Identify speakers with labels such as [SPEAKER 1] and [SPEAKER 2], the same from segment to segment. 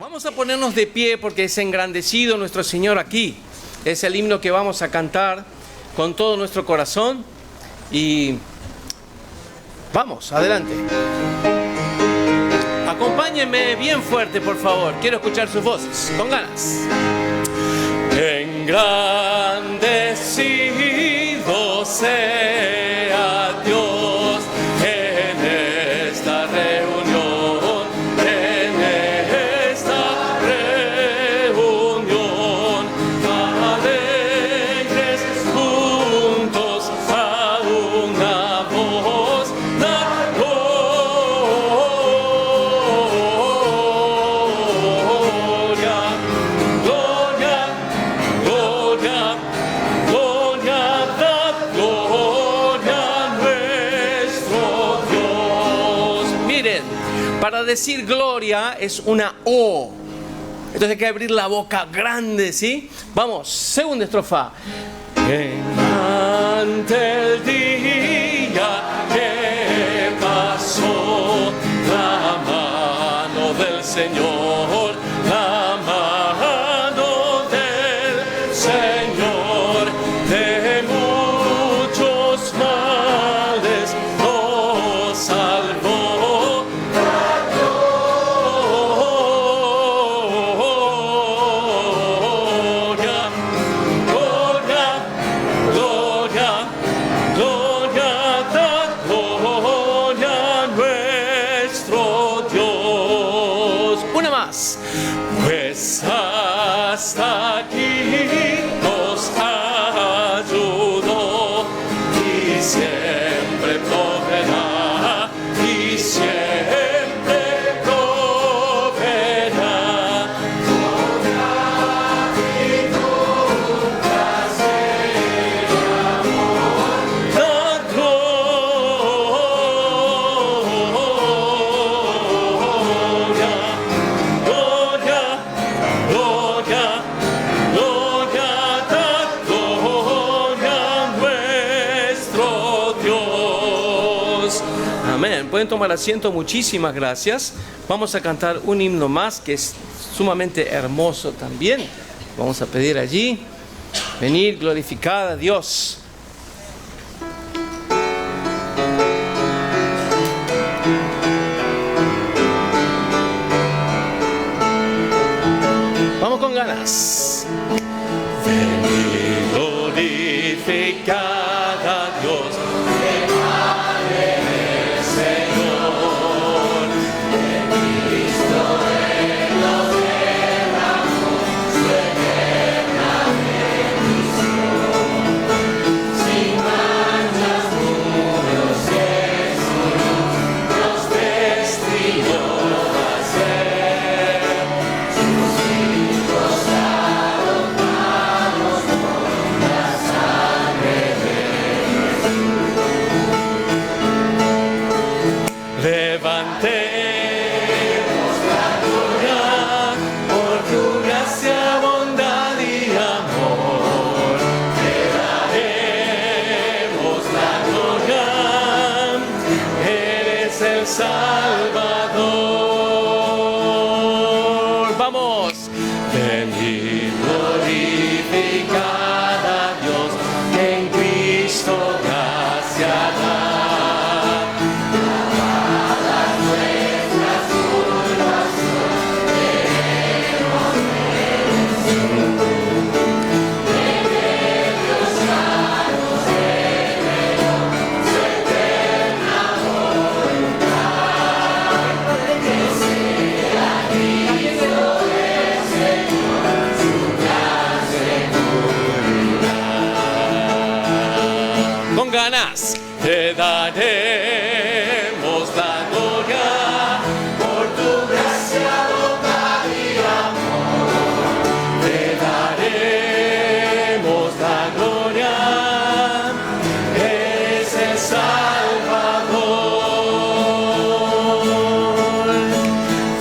[SPEAKER 1] Vamos a ponernos de pie porque es engrandecido nuestro Señor aquí. Es el himno que vamos a cantar con todo nuestro corazón. Y vamos, adelante. Acompáñenme bien fuerte, por favor. Quiero escuchar sus voces, con ganas. Engrandecido sea Dios en esta reunión, en esta reunión, alegres juntos a una voz, la gloria, gloria, gloria, gloria, da gloria a nuestro Dios. Miren, para decir gloria es una O. Entonces hay que abrir la boca grande, ¿sí? Vamos, segunda estrofa. Ante el día que pasó, la mano del Señor, la mano del Señor, de muchos males nos salvó. Gloria, gloria, gloria, gloria, da gloria a nuestro Dios. Una más. Pues hasta aquí nos ayudó y siempre proveerá, y siempre proveerá. La gloria, gloria, gloria, gloria, da gloria a nuestro Dios. Amén. Pueden tomar asiento, muchísimas gracias. Vamos a cantar un himno más que es sumamente hermoso también. Vamos a pedir allí, venid, glorificad a Dios. Vamos con ganas. Venid, glorificad a Dios. Levantemos la gloria por tu gracia, bondad y amor. Te daremos la gloria, eres el Salvador. Vamos. Venid, glorificad a Dios, en Cristo gracia da. Con ganas, te daremos la gloria por tu gracia, bondad y amor. Te daremos la gloria, eres el Salvador.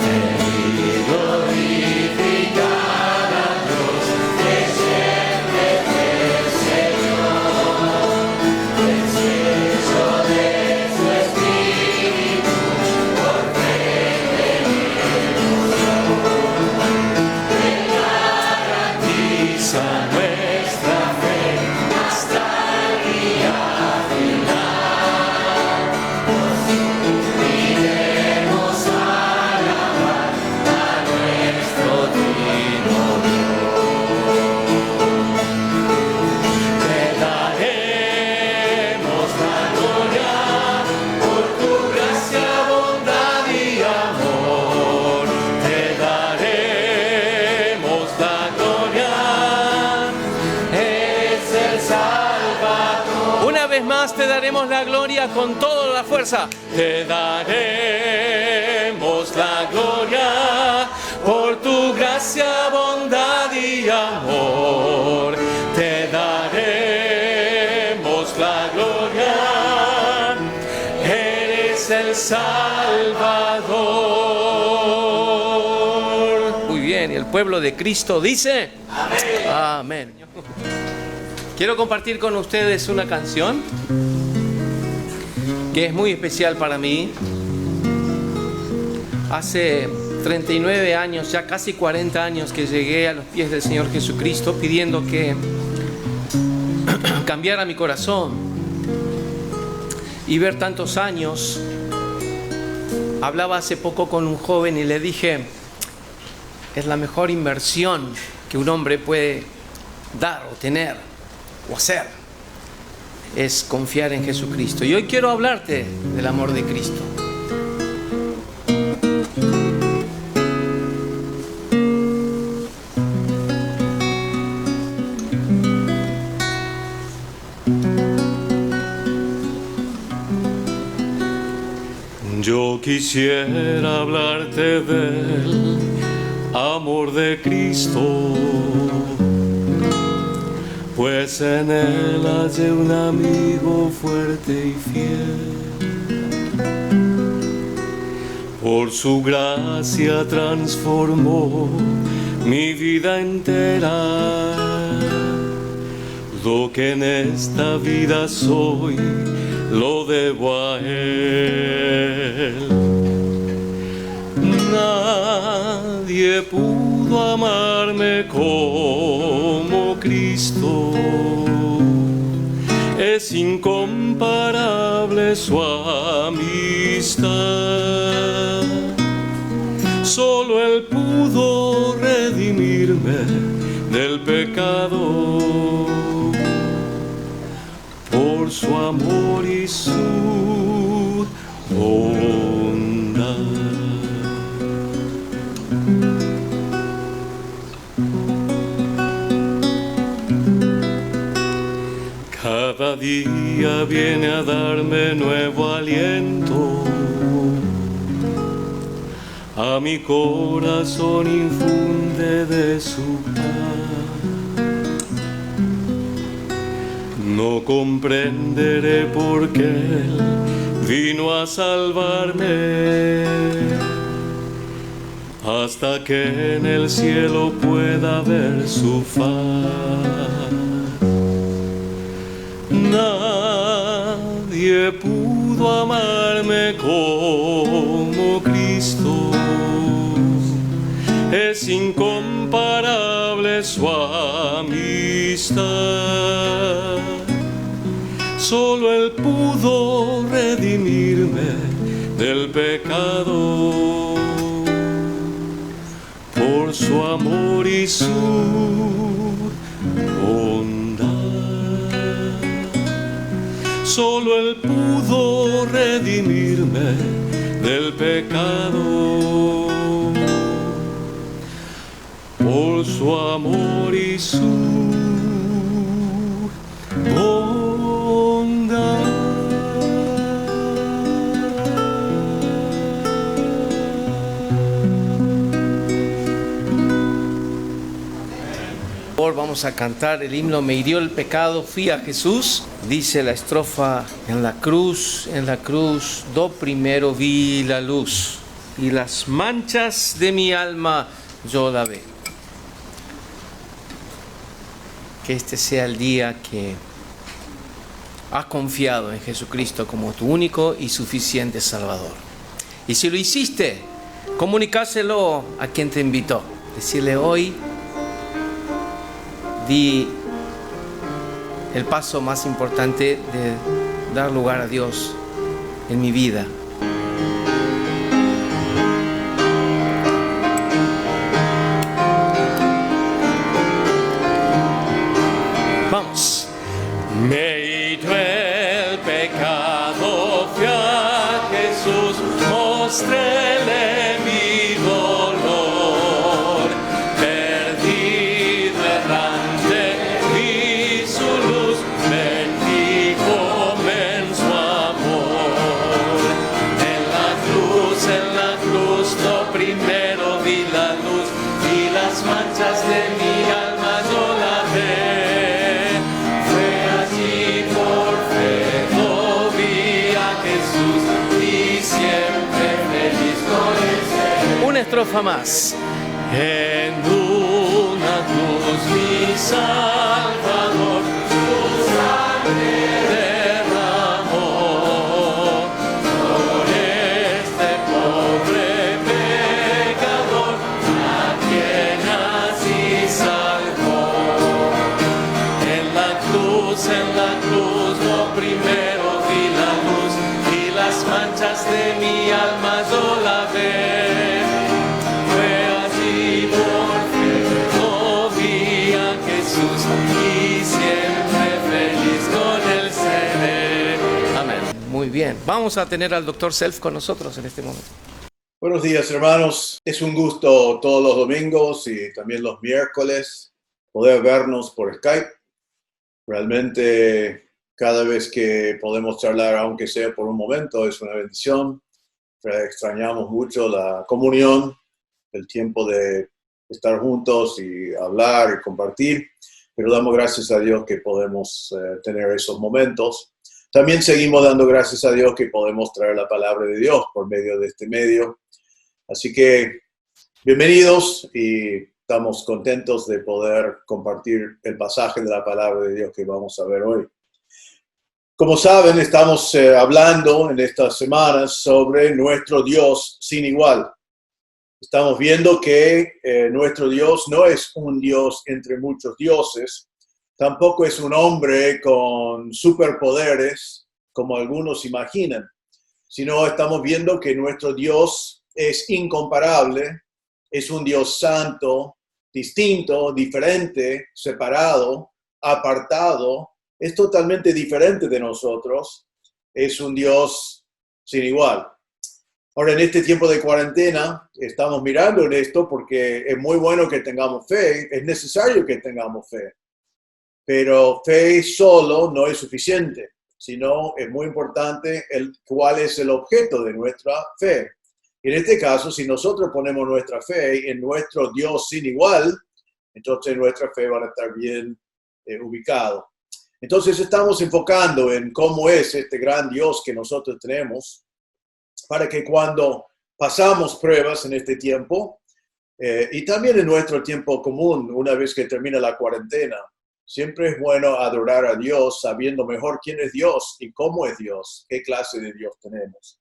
[SPEAKER 1] Venid, glorificad a Dios, que siempre fue el Señor. El cielo de su vez más te daremos la gloria con toda la fuerza. Te daremos la gloria por tu gracia, bondad y amor. Te daremos la gloria. Eres el Salvador. Muy bien, y el pueblo de Cristo dice: amén. Amén. Quiero compartir con ustedes una canción que es muy especial para mí. Hace 39 años, ya casi 40 años, que llegué a los pies del Señor Jesucristo pidiendo que cambiara mi corazón. Y ver tantos años, hablaba hace poco con un joven y le dije: es la mejor inversión que un hombre puede dar o tener o hacer, es confiar en Jesucristo. Y hoy quiero hablarte del amor de Cristo.
[SPEAKER 2] Yo quisiera hablarte del amor de Cristo, pues en él hallé un amigo fuerte y fiel. Por su gracia transformó mi vida entera. Lo que en esta vida soy, lo debo a él. Nadie pudo amarme como Cristo. Es incomparable su amistad. Solo Él pudo redimirme del pecado. Por su amor y su bondad. Cada día viene a darme nuevo aliento. A mi corazón infunde de su paz. No comprenderé por qué Él vino a salvarme, hasta que en el cielo pueda ver su faz. Nadie pudo amarme como Cristo. Es incomparable su amistad. Solo Él pudo redimirme del pecado. Por su amor y su bondad. Solo Él pudo redimirme del pecado. Por su amor y su bondad.
[SPEAKER 1] Vamos a cantar el himno Me hirió el pecado, fui a Jesús. Dice la estrofa: en la cruz, do primero vi la luz, y las manchas de mi alma yo lavé. Que este sea el día que has confiado en Jesucristo como tu único y suficiente Salvador. Y si lo hiciste, comunicáselo a quien te invitó. Decirle: hoy di el paso más importante de dar lugar a Dios en mi vida. Vamos. Me hirió el pecado, fui a Jesús, mostréle mi dolor. Perdido errante, vi su luz, bendijo estrofa más.
[SPEAKER 2] En una cruz mi Salvador su sangre derramó por este pobre pecador a quien así salvó. En la cruz lo primero vi la luz y las manchas de mi alma yo lavé. Y siempre feliz con él seré.
[SPEAKER 1] Amén. Muy bien. Vamos a tener al Dr. Self con nosotros en este momento.
[SPEAKER 3] Buenos días, hermanos. Es un gusto todos los domingos y también los miércoles poder vernos por Skype. Realmente cada vez que podemos charlar, aunque sea por un momento, es una bendición. Extrañamos mucho la comunión, el tiempo de estar juntos y hablar y compartir. Pero damos gracias a Dios que podemos tener esos momentos. También seguimos dando gracias a Dios que podemos traer la palabra de Dios por medio de este medio. Así que bienvenidos y estamos contentos de poder compartir el pasaje de la palabra de Dios que vamos a ver hoy. Como saben, estamos hablando en estas semanas sobre nuestro Dios sin igual. Estamos viendo que nuestro Dios no es un Dios entre muchos dioses, tampoco es un hombre con superpoderes, como algunos imaginan, sino estamos viendo que nuestro Dios es incomparable, es un Dios santo, distinto, diferente, separado, apartado, es totalmente diferente de nosotros, es un Dios sin igual. Ahora, en este tiempo de cuarentena, estamos mirando en esto porque es muy bueno que tengamos fe, es necesario que tengamos fe, pero fe solo no es suficiente, sino es muy importante cuál es el objeto de nuestra fe. En este caso, si nosotros ponemos nuestra fe en nuestro Dios sin igual, entonces nuestra fe va a estar bien ubicado. Entonces estamos enfocando en cómo es este gran Dios que nosotros tenemos, para que cuando pasamos pruebas en este tiempo, y también en nuestro tiempo común, una vez que termina la cuarentena, siempre es bueno adorar a Dios sabiendo mejor quién es Dios y cómo es Dios, qué clase de Dios tenemos.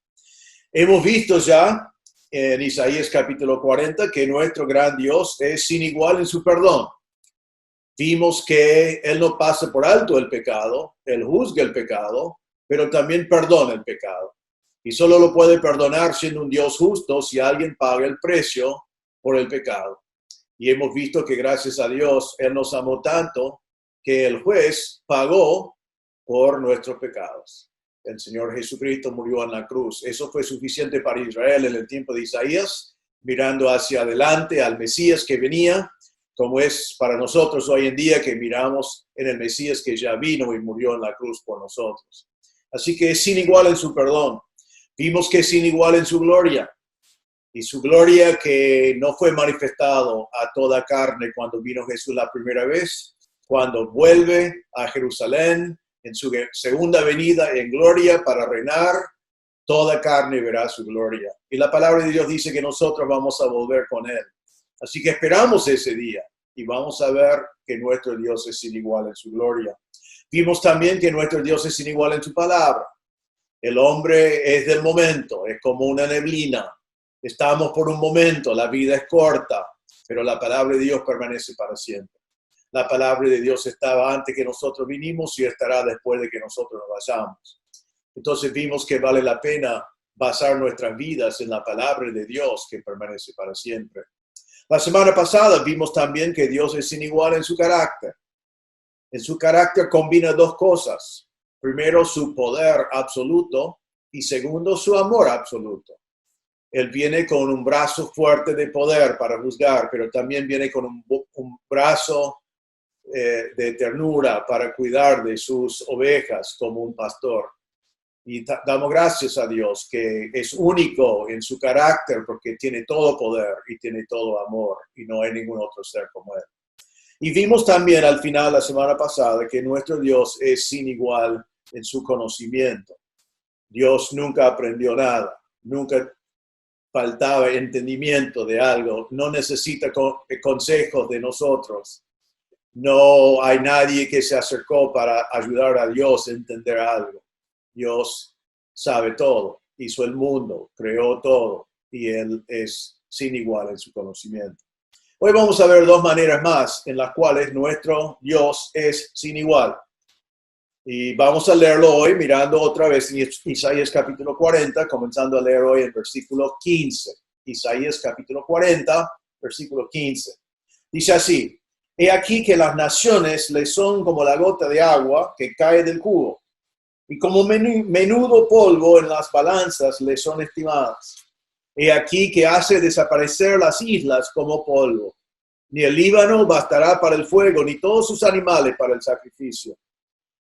[SPEAKER 3] Hemos visto ya en Isaías capítulo 40 que nuestro gran Dios es sin igual en su perdón. Vimos que Él no pasa por alto el pecado, Él juzga el pecado, pero también perdona el pecado. Y solo lo puede perdonar siendo un Dios justo si alguien paga el precio por el pecado. Y hemos visto que gracias a Dios, Él nos amó tanto que el juez pagó por nuestros pecados. El Señor Jesucristo murió en la cruz. Eso fue suficiente para Israel en el tiempo de Isaías, mirando hacia adelante al Mesías que venía, como es para nosotros hoy en día que miramos en el Mesías que ya vino y murió en la cruz por nosotros. Así que es sin igual en su perdón. Vimos que es sin igual en su gloria, y su gloria que no fue manifestado a toda carne cuando vino Jesús la primera vez, cuando vuelve a Jerusalén en su segunda venida en gloria para reinar, toda carne verá su gloria. Y la palabra de Dios dice que nosotros vamos a volver con Él. Así que esperamos ese día y vamos a ver que nuestro Dios es sin igual en su gloria. Vimos también que nuestro Dios es sin igual en su palabra. El hombre es del momento, es como una neblina. Estamos por un momento, la vida es corta, pero la palabra de Dios permanece para siempre. La palabra de Dios estaba antes que nosotros vinimos y estará después de que nosotros nos vayamos. Entonces vimos que vale la pena basar nuestras vidas en la palabra de Dios que permanece para siempre. La semana pasada vimos también que Dios es sin igual en su carácter. En su carácter combina dos cosas. Primero, su poder absoluto y segundo, su amor absoluto. Él viene con un brazo fuerte de poder para juzgar, pero también viene con un brazo de ternura para cuidar de sus ovejas como un pastor. Y damos gracias a Dios que es único en su carácter porque tiene todo poder y tiene todo amor y no hay ningún otro ser como Él. Y vimos también al final la semana pasada que nuestro Dios es sin igual en su conocimiento. Dios nunca aprendió nada, nunca faltaba entendimiento de algo, no necesita consejos de nosotros. No hay nadie que se acercó para ayudar a Dios a entender algo. Dios sabe todo, hizo el mundo, creó todo y Él es sin igual en su conocimiento. Hoy vamos a ver dos maneras más en las cuales nuestro Dios es sin igual. Y vamos a leerlo hoy mirando otra vez en Isaías capítulo 40, comenzando a leer hoy el versículo 15. Isaías capítulo 40, versículo 15. Dice así: He aquí que las naciones le son como la gota de agua que cae del cubo, y como menudo polvo en las balanzas le son estimadas. He aquí que hace desaparecer las islas como polvo. Ni el Líbano bastará para el fuego, ni todos sus animales para el sacrificio.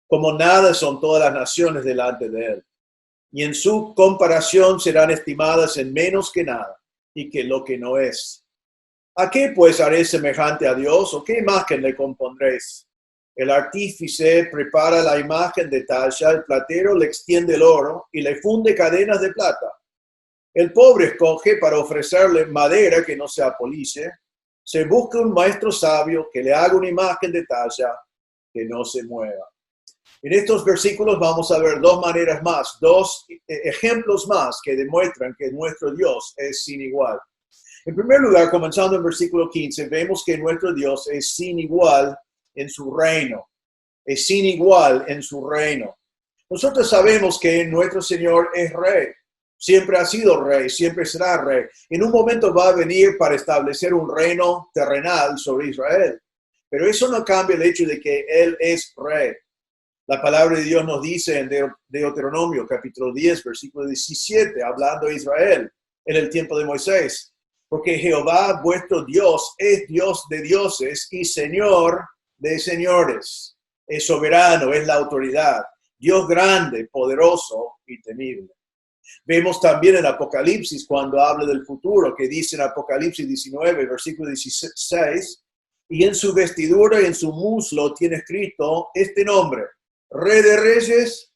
[SPEAKER 3] Como nada son todas las naciones delante de él. Y en su comparación serán estimadas en menos que nada, y que lo que no es. ¿A qué pues haré semejante a Dios, o qué imagen le compondréis? El artífice prepara la imagen de talla, el platero le extiende el oro y le funde cadenas de plata. El pobre escoge para ofrecerle madera que no se apolille. Se busca un maestro sabio que le haga una imagen de talla que no se mueva. En estos versículos vamos a ver dos maneras más, dos ejemplos más que demuestran que nuestro Dios es sin igual. En primer lugar, comenzando en versículo 15, vemos que nuestro Dios es sin igual en su reino. Es sin igual en su reino. Nosotros sabemos que nuestro Señor es rey. Siempre ha sido rey, siempre será rey. En un momento va a venir para establecer un reino terrenal sobre Israel. Pero eso no cambia el hecho de que Él es rey. La palabra de Dios nos dice en Deuteronomio capítulo 10, versículo 17, hablando de Israel en el tiempo de Moisés. Porque Jehová vuestro Dios es Dios de dioses y Señor de señores. Es soberano, es la autoridad. Dios grande, poderoso y temible. Vemos también en Apocalipsis cuando habla del futuro, que dice en Apocalipsis 19, versículo 16, y en su vestidura y en su muslo tiene escrito este nombre: Rey de Reyes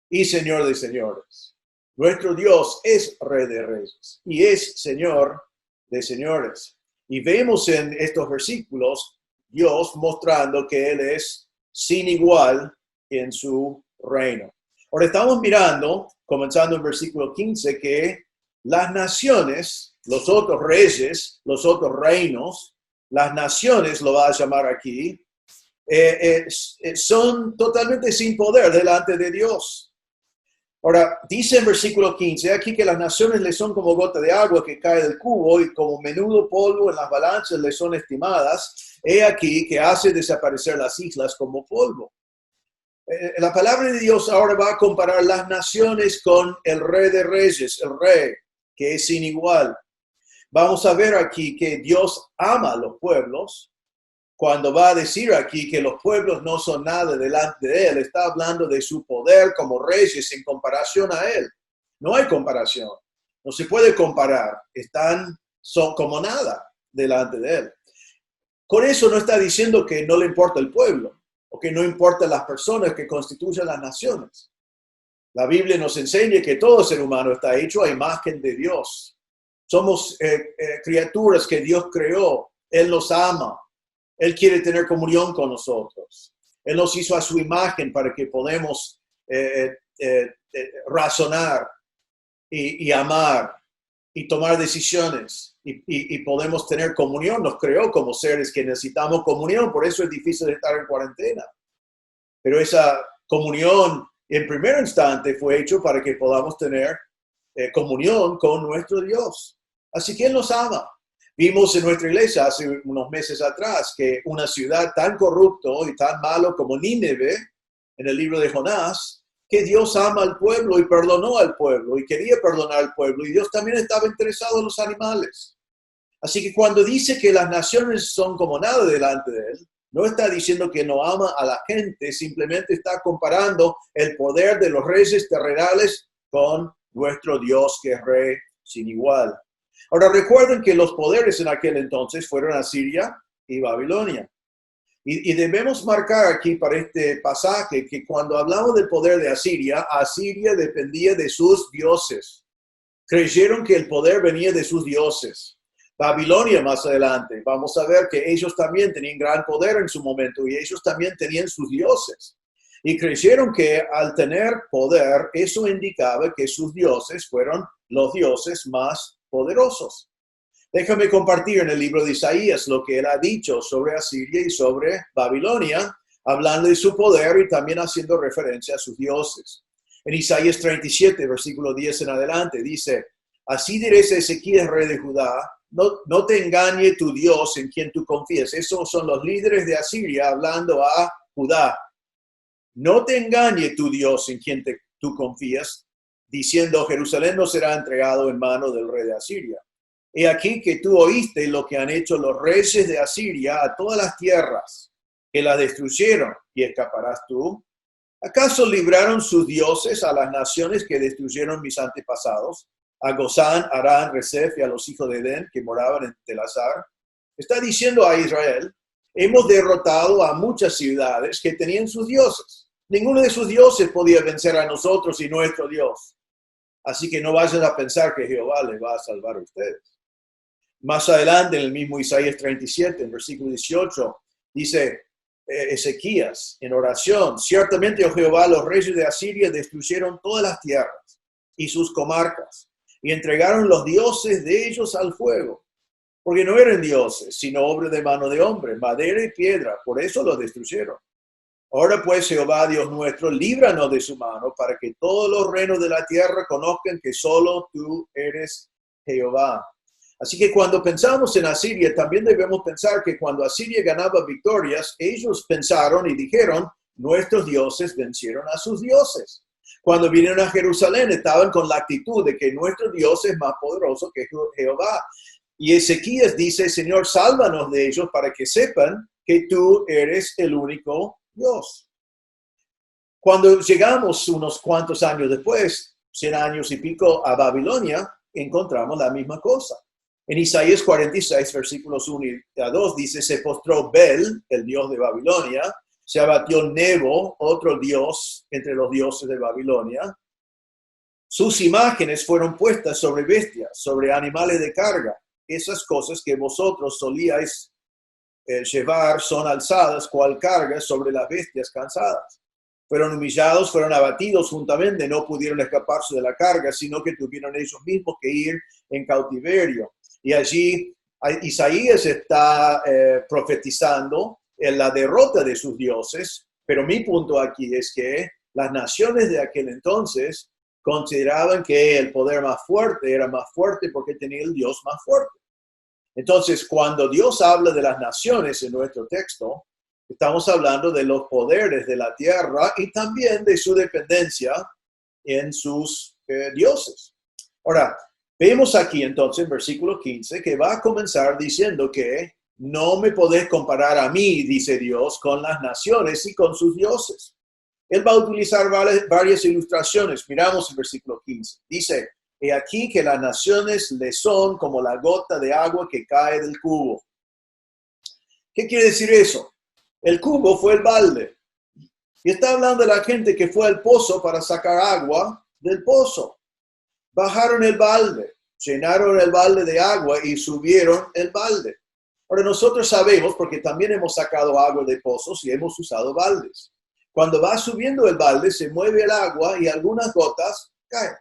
[SPEAKER 3] y Señor de Señores. Nuestro Dios es Rey de Reyes y es Señor de Señores. Y vemos en estos versículos Dios mostrando que Él es sin igual en su reino. Ahora estamos mirando, comenzando en versículo 15, que las naciones, los otros reyes, los otros reinos, las naciones lo va a llamar aquí, son totalmente sin poder delante de Dios. Ahora, dice en versículo 15, aquí que las naciones le son como gota de agua que cae del cubo y como menudo polvo en las balanzas le son estimadas. He aquí que hace desaparecer las islas como polvo. La palabra de Dios ahora va a comparar las naciones con el Rey de Reyes, el Rey, que es sin igual. Vamos a ver aquí que Dios ama a los pueblos. Cuando va a decir aquí que los pueblos no son nada delante de Él, está hablando de su poder como reyes en comparación a Él. No hay comparación. No se puede comparar. Son como nada delante de Él. Con eso no está diciendo que no le importa el pueblo o que no importan las personas que constituyen las naciones. La Biblia nos enseña que todo ser humano está hecho a imagen de Dios. Somos criaturas que Dios creó. Él nos ama. Él quiere tener comunión con nosotros. Él nos hizo a su imagen para que podamos razonar y amar y tomar decisiones y podemos tener comunión. Nos creó como seres que necesitamos comunión, por eso es difícil estar en cuarentena. Pero esa comunión en primer instante fue hecho para que podamos tener comunión con nuestro Dios. Así que Él nos ama. Vimos en nuestra iglesia hace unos meses atrás que una ciudad tan corrupto y tan malo como Nínive, en el libro de Jonás, que Dios ama al pueblo y perdonó al pueblo y quería perdonar al pueblo. Y Dios también estaba interesado en los animales. Así que cuando dice que las naciones son como nada delante de Él, no está diciendo que no ama a la gente, simplemente está comparando el poder de los reyes terrenales con nuestro Dios que es rey sin igual. Ahora recuerden que los poderes en aquel entonces fueron Asiria y Babilonia. Y debemos marcar aquí para este pasaje que cuando hablamos del poder de Asiria, Asiria dependía de sus dioses. Creyeron que el poder venía de sus dioses. Babilonia más adelante, vamos a ver que ellos también tenían gran poder en su momento y ellos también tenían sus dioses. Y creyeron que al tener poder, eso indicaba que sus dioses fueron los dioses más poderosos. Déjame compartir en el libro de Isaías lo que él ha dicho sobre Asiria y sobre Babilonia, hablando de su poder y también haciendo referencia a sus dioses. En Isaías 37, versículo 10 en adelante, dice, así diréis a Ezequías, rey de Judá, no te engañe tu Dios en quien tú confías. Esos son los líderes de Asiria hablando a Judá. No te engañe tu Dios en quien tú confías, diciendo, Jerusalén no será entregado en mano del rey de Asiria. He aquí que tú oíste lo que han hecho los reyes de Asiria a todas las tierras, que la destruyeron, y escaparás tú. ¿Acaso libraron sus dioses a las naciones que destruyeron mis antepasados? A Gozán, Arán, Resef y a los hijos de Edén que moraban en Telasar. Está diciendo a Israel, hemos derrotado a muchas ciudades que tenían sus dioses. Ninguno de sus dioses podía vencer a nosotros y nuestro Dios. Así que no vayan a pensar que Jehová les va a salvar a ustedes. Más adelante, en el mismo Isaías 37, en versículo 18, dice Ezequías en oración, ciertamente, oh Jehová, los reyes de Asiria destruyeron todas las tierras y sus comarcas y entregaron los dioses de ellos al fuego, porque no eran dioses, sino obra de mano de hombre, madera y piedra, por eso los destruyeron. Ahora pues, Jehová, Dios nuestro, líbranos de su mano, para que todos los reinos de la tierra conozcan que solo tú eres Jehová. Así que cuando pensamos en Asiria, también debemos pensar que cuando Asiria ganaba victorias, ellos pensaron y dijeron, nuestros dioses vencieron a sus dioses. Cuando vinieron a Jerusalén, estaban con la actitud de que nuestro Dios es más poderoso que Jehová. Y Ezequías dice, Señor, sálvanos de ellos para que sepan que tú eres el único Dios. Cuando llegamos unos cuantos años después, 100 años y pico, a Babilonia, encontramos la misma cosa. En Isaías 46, versículos 1 y 2, dice, se postró Bel, el dios de Babilonia, se abatió Nebo, otro dios entre los dioses de Babilonia. Sus imágenes fueron puestas sobre bestias, sobre animales de carga. Esas cosas que vosotros solíais llevar son alzadas cual carga sobre las bestias cansadas. Fueron humillados, fueron abatidos juntamente, no pudieron escaparse de la carga, sino que tuvieron ellos mismos que ir en cautiverio. Y allí Isaías está profetizando en la derrota de sus dioses, pero mi punto aquí es que las naciones de aquel entonces consideraban que el poder más fuerte era más fuerte porque tenía el Dios más fuerte. Entonces, cuando Dios habla de las naciones en nuestro texto, estamos hablando de los poderes de la tierra y también de su dependencia en sus dioses. Ahora, vemos aquí entonces en versículo 15 que va a comenzar diciendo que no me podés comparar a mí, dice Dios, con las naciones y con sus dioses. Él va a utilizar varias ilustraciones. Miramos el versículo 15. Dice, he aquí que las naciones le son como la gota de agua que cae del cubo. ¿Qué quiere decir eso? El cubo fue el balde. Y está hablando de la gente que fue al pozo para sacar agua del pozo. Bajaron el balde, llenaron el balde de agua y subieron el balde. Ahora nosotros sabemos, porque también hemos sacado agua de pozos y hemos usado baldes. Cuando va subiendo el balde, se mueve el agua y algunas gotas caen.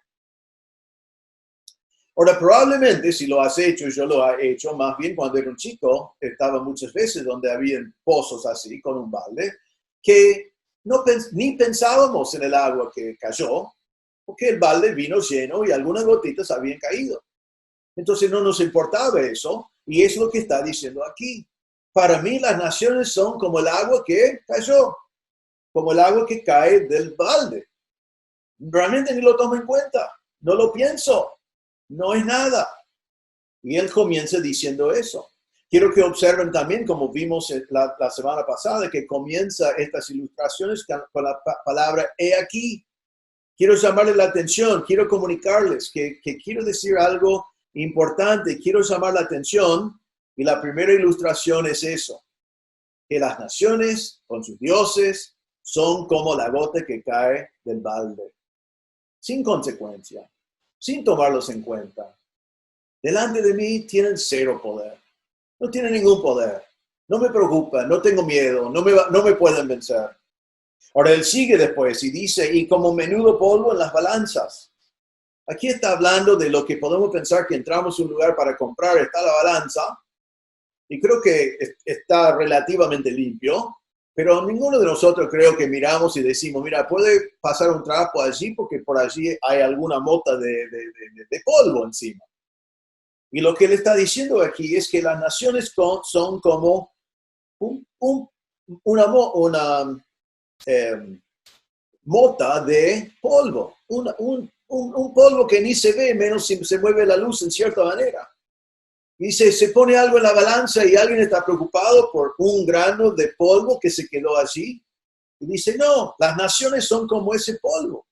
[SPEAKER 3] Ahora, probablemente, si lo has hecho, yo lo he hecho, más bien cuando era un chico, estaba muchas veces donde había pozos así, con un balde, que ni pensábamos en el agua que cayó, porque el balde vino lleno y algunas gotitas habían caído. Entonces no nos importaba eso, y es lo que está diciendo aquí. Para mí las naciones son como el agua que cayó, como el agua que cae del balde. Realmente ni lo tomo en cuenta, no lo pienso. No es nada. Y él comienza diciendo eso. Quiero que observen también, como vimos la semana pasada, que comienza estas ilustraciones con la palabra he aquí. Quiero llamarles la atención, quiero comunicarles que quiero decir algo importante, quiero llamar la atención. Y la primera ilustración es eso, que las naciones con sus dioses son como la gota que cae del balde, sin consecuencia. sin tomarlos en cuenta. Delante de mí tienen cero poder. No tienen ningún poder. No me preocupa, no tengo miedo, no me pueden vencer. Ahora él sigue después y dice, y como menudo polvo en las balanzas. Aquí está hablando de lo que podemos pensar que entramos a un lugar para comprar, está la balanza, y creo que está relativamente limpio, pero ninguno de nosotros creo que miramos y decimos, mira, puede pasar un trapo allí porque por allí hay alguna mota de polvo encima. Y lo que él está diciendo aquí es que las naciones son como una mota de polvo, un polvo que ni se ve, menos si se mueve la luz en cierta manera. Y se pone algo en la balanza y alguien está preocupado por un grano de polvo que se quedó allí. Y dice, no, las naciones son como ese polvo,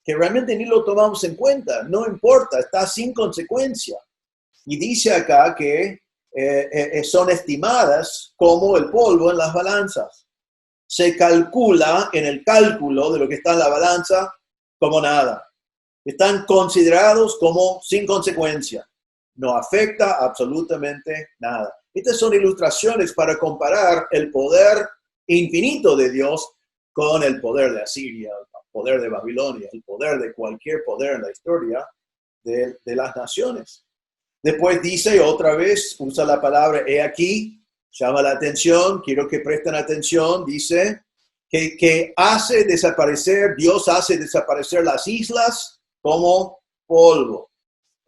[SPEAKER 3] que realmente ni lo tomamos en cuenta, no importa, está sin consecuencia. Y dice acá que son estimadas como el polvo en las balanzas. Se calcula en el cálculo de lo que está en la balanza como nada. Están considerados como sin consecuencia. No afecta absolutamente nada. Estas son ilustraciones para comparar el poder infinito de Dios con el poder de Asiria, el poder de Babilonia, el poder de cualquier poder en la historia de las naciones. Después dice otra vez, usa la palabra he aquí, llama la atención, quiero que presten atención, dice que hace desaparecer, Dios hace desaparecer las islas como polvo.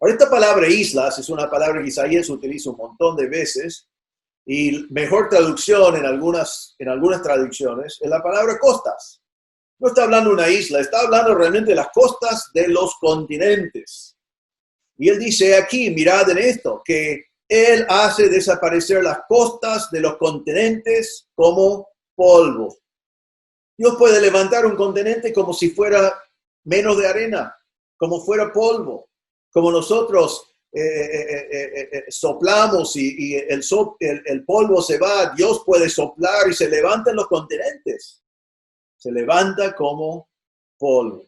[SPEAKER 3] Ahora, esta palabra islas es una palabra que Isaías utiliza un montón de veces y mejor traducción en algunas traducciones es la palabra costas. No está hablando de una isla, está hablando realmente de las costas de los continentes. Y él dice aquí, mirad en esto, que él hace desaparecer las costas de los continentes como polvo. Dios puede levantar un continente como si fuera menos de arena, como fuera polvo, como nosotros soplamos y el polvo se va, Dios puede soplar y se levantan los continentes. Se levanta como polvo.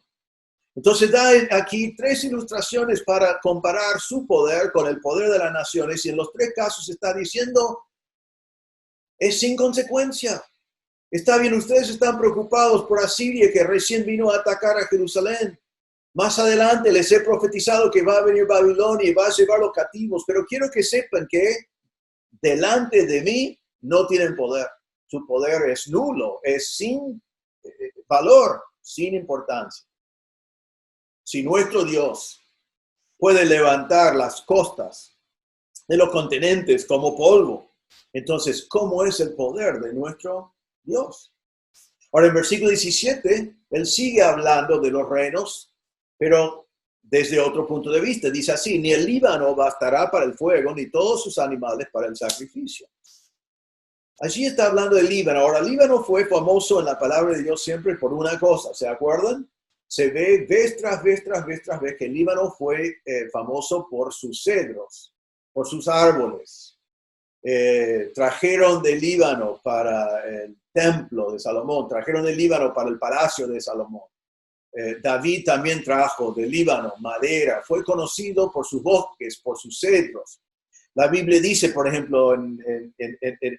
[SPEAKER 3] Entonces da aquí tres ilustraciones para comparar su poder con el poder de las naciones y en los tres casos está diciendo, es sin consecuencia. Está bien, ustedes están preocupados por Asiria que recién vino a atacar a Jerusalén. Más adelante les he profetizado que va a venir Babilonia y va a llevar los cautivos, pero quiero que sepan que delante de mí no tienen poder. Su poder es nulo, es sin valor, sin importancia. Si nuestro Dios puede levantar las costas de los continentes como polvo, entonces, ¿cómo es el poder de nuestro Dios? Ahora, en versículo 17, él sigue hablando de los reinos, pero desde otro punto de vista. Dice así, ni el Líbano bastará para el fuego, ni todos sus animales para el sacrificio. Allí está hablando del Líbano. Ahora, el Líbano fue famoso en la palabra de Dios siempre por una cosa, ¿se acuerdan? Se ve vez tras vez que el Líbano fue famoso por sus cedros, por sus árboles. Trajeron del Líbano para el templo de Salomón, trajeron del Líbano para el palacio de Salomón. David también trajo del Líbano madera, fue conocido por sus bosques, por sus cedros. La Biblia dice, por ejemplo, en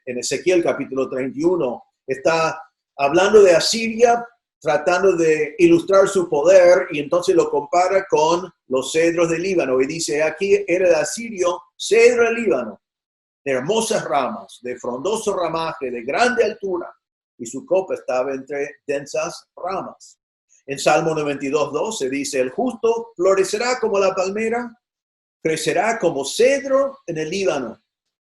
[SPEAKER 3] Ezequiel capítulo 31, está hablando de Asiria, tratando de ilustrar su poder, y entonces lo compara con los cedros del Líbano, y dice, aquí era el asirio, cedro del Líbano, de hermosas ramas, de frondoso ramaje, de grande altura, y su copa estaba entre densas ramas. En Salmo 92:12 dice, el justo florecerá como la palmera, crecerá como cedro en el Líbano.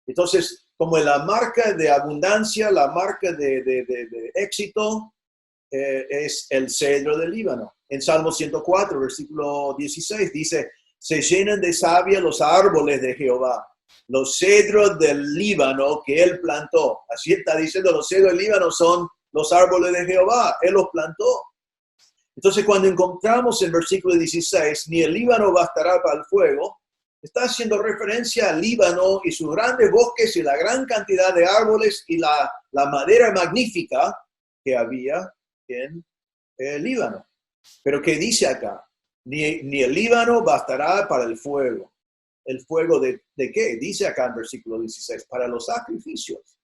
[SPEAKER 3] Entonces, como la marca de abundancia, la marca de éxito, es el cedro del Líbano. En Salmo 104, versículo 16, dice, se llenan de savia los árboles de Jehová, los cedros del Líbano que él plantó. Así está diciendo, los cedros del Líbano son los árboles de Jehová, él los plantó. Entonces, cuando encontramos en versículo 16, ni el Líbano bastará para el fuego, está haciendo referencia al Líbano y sus grandes bosques y la gran cantidad de árboles y la madera magnífica que había en el Líbano. Pero ¿qué dice acá? ni el Líbano bastará para el fuego. ¿El fuego de qué? Dice acá en versículo 16, para los sacrificios.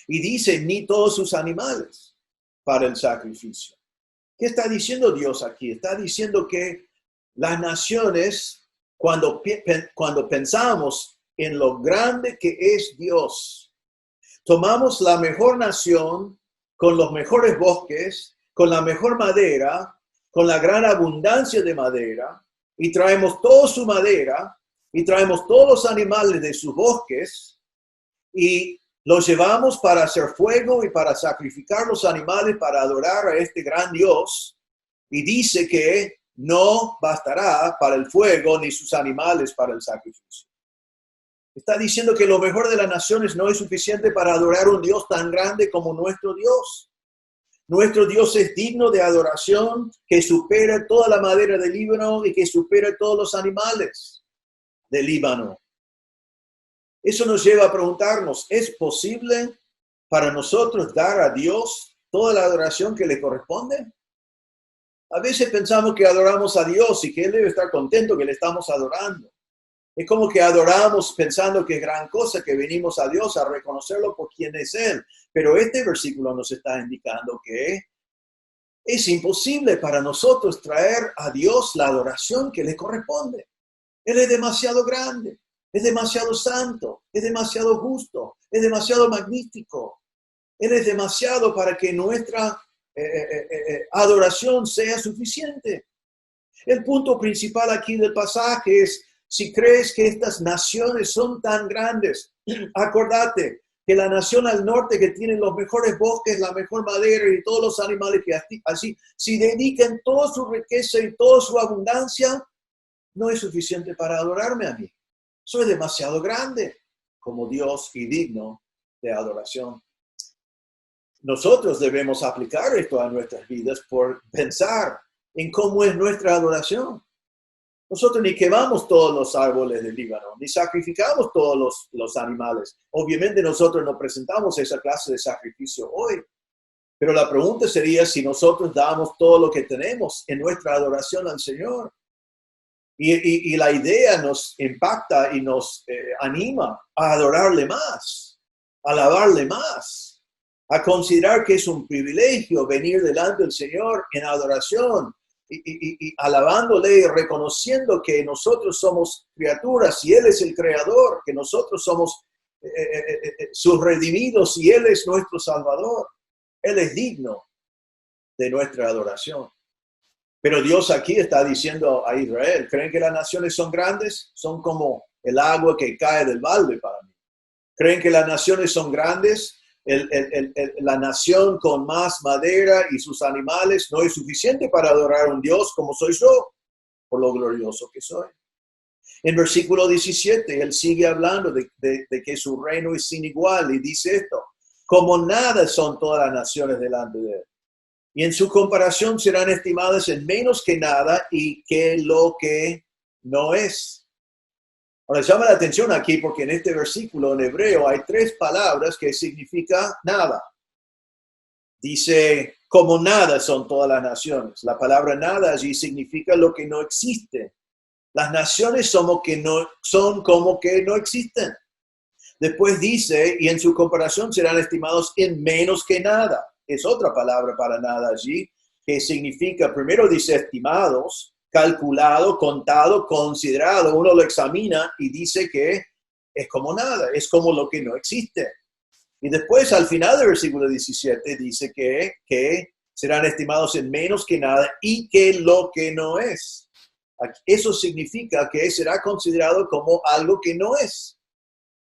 [SPEAKER 3] Y dice, ni todos sus animales para el sacrificio. ¿Qué está diciendo Dios aquí? Está diciendo que las naciones, cuando pensamos en lo grande que es Dios, tomamos la mejor nación con los mejores bosques, con la mejor madera, con la gran abundancia de madera, y traemos toda su madera, y traemos todos los animales de sus bosques, y los llevamos para hacer fuego y para sacrificar los animales para adorar a este gran Dios. Y dice que no bastará para el fuego ni sus animales para el sacrificio. Está diciendo que lo mejor de las naciones no es suficiente para adorar a un Dios tan grande como nuestro Dios. Nuestro Dios es digno de adoración, que supera toda la madera del Líbano y que supera todos los animales del Líbano. Eso nos lleva a preguntarnos, ¿es posible para nosotros dar a Dios toda la adoración que le corresponde? A veces pensamos que adoramos a Dios y que Él debe estar contento que le estamos adorando. Es como que adoramos pensando que es gran cosa que venimos a Dios a reconocerlo por quién es Él. Pero este versículo nos está indicando que es imposible para nosotros traer a Dios la adoración que le corresponde. Él es demasiado grande. Es demasiado santo, es demasiado justo, es demasiado magnífico. Él es demasiado para que nuestra adoración sea suficiente. El punto principal aquí del pasaje es, si crees que estas naciones son tan grandes, acordate que la nación al norte que tiene los mejores bosques, la mejor madera y todos los animales que así, si dedican toda su riqueza y toda su abundancia, no es suficiente para adorarme a mí. Eso es demasiado grande como Dios y digno de adoración. Nosotros debemos aplicar esto a nuestras vidas por pensar en cómo es nuestra adoración. Nosotros ni quemamos todos los árboles del Líbano, ni sacrificamos todos los animales. Obviamente nosotros no presentamos esa clase de sacrificio hoy. Pero la pregunta sería si nosotros damos todo lo que tenemos en nuestra adoración al Señor. Y la idea nos impacta y nos anima a adorarle más, a alabarle más, a considerar que es un privilegio venir delante del Señor en adoración y alabándole y reconociendo que nosotros somos criaturas y Él es el Creador, que nosotros somos sus redimidos y Él es nuestro Salvador. Él es digno de nuestra adoración. Pero Dios aquí está diciendo a Israel, ¿creen que las naciones son grandes? Son como el agua que cae del balde para mí. ¿Creen que las naciones son grandes? La nación con más madera y sus animales no es suficiente para adorar a un Dios como soy yo, por lo glorioso que soy. En versículo 17, él sigue hablando de que su reino es sin igual y dice esto, como nada son todas las naciones delante de él. Y en su comparación serán estimadas en menos que nada y que lo que no es. Ahora, llama la atención aquí porque en este versículo en hebreo hay 3 palabras que significan nada. Dice, como nada son todas las naciones. La palabra nada allí significa lo que no existe. Las naciones son como que no existen. Después dice, y en su comparación serán estimados en menos que nada. Es otra palabra para nada allí, que significa, primero dice estimados, calculado, contado, considerado. Uno lo examina y dice que es como nada, es como lo que no existe. Y después, al final del versículo 17, dice que serán estimados en menos que nada y que lo que no es. Eso significa que será considerado como algo que no es.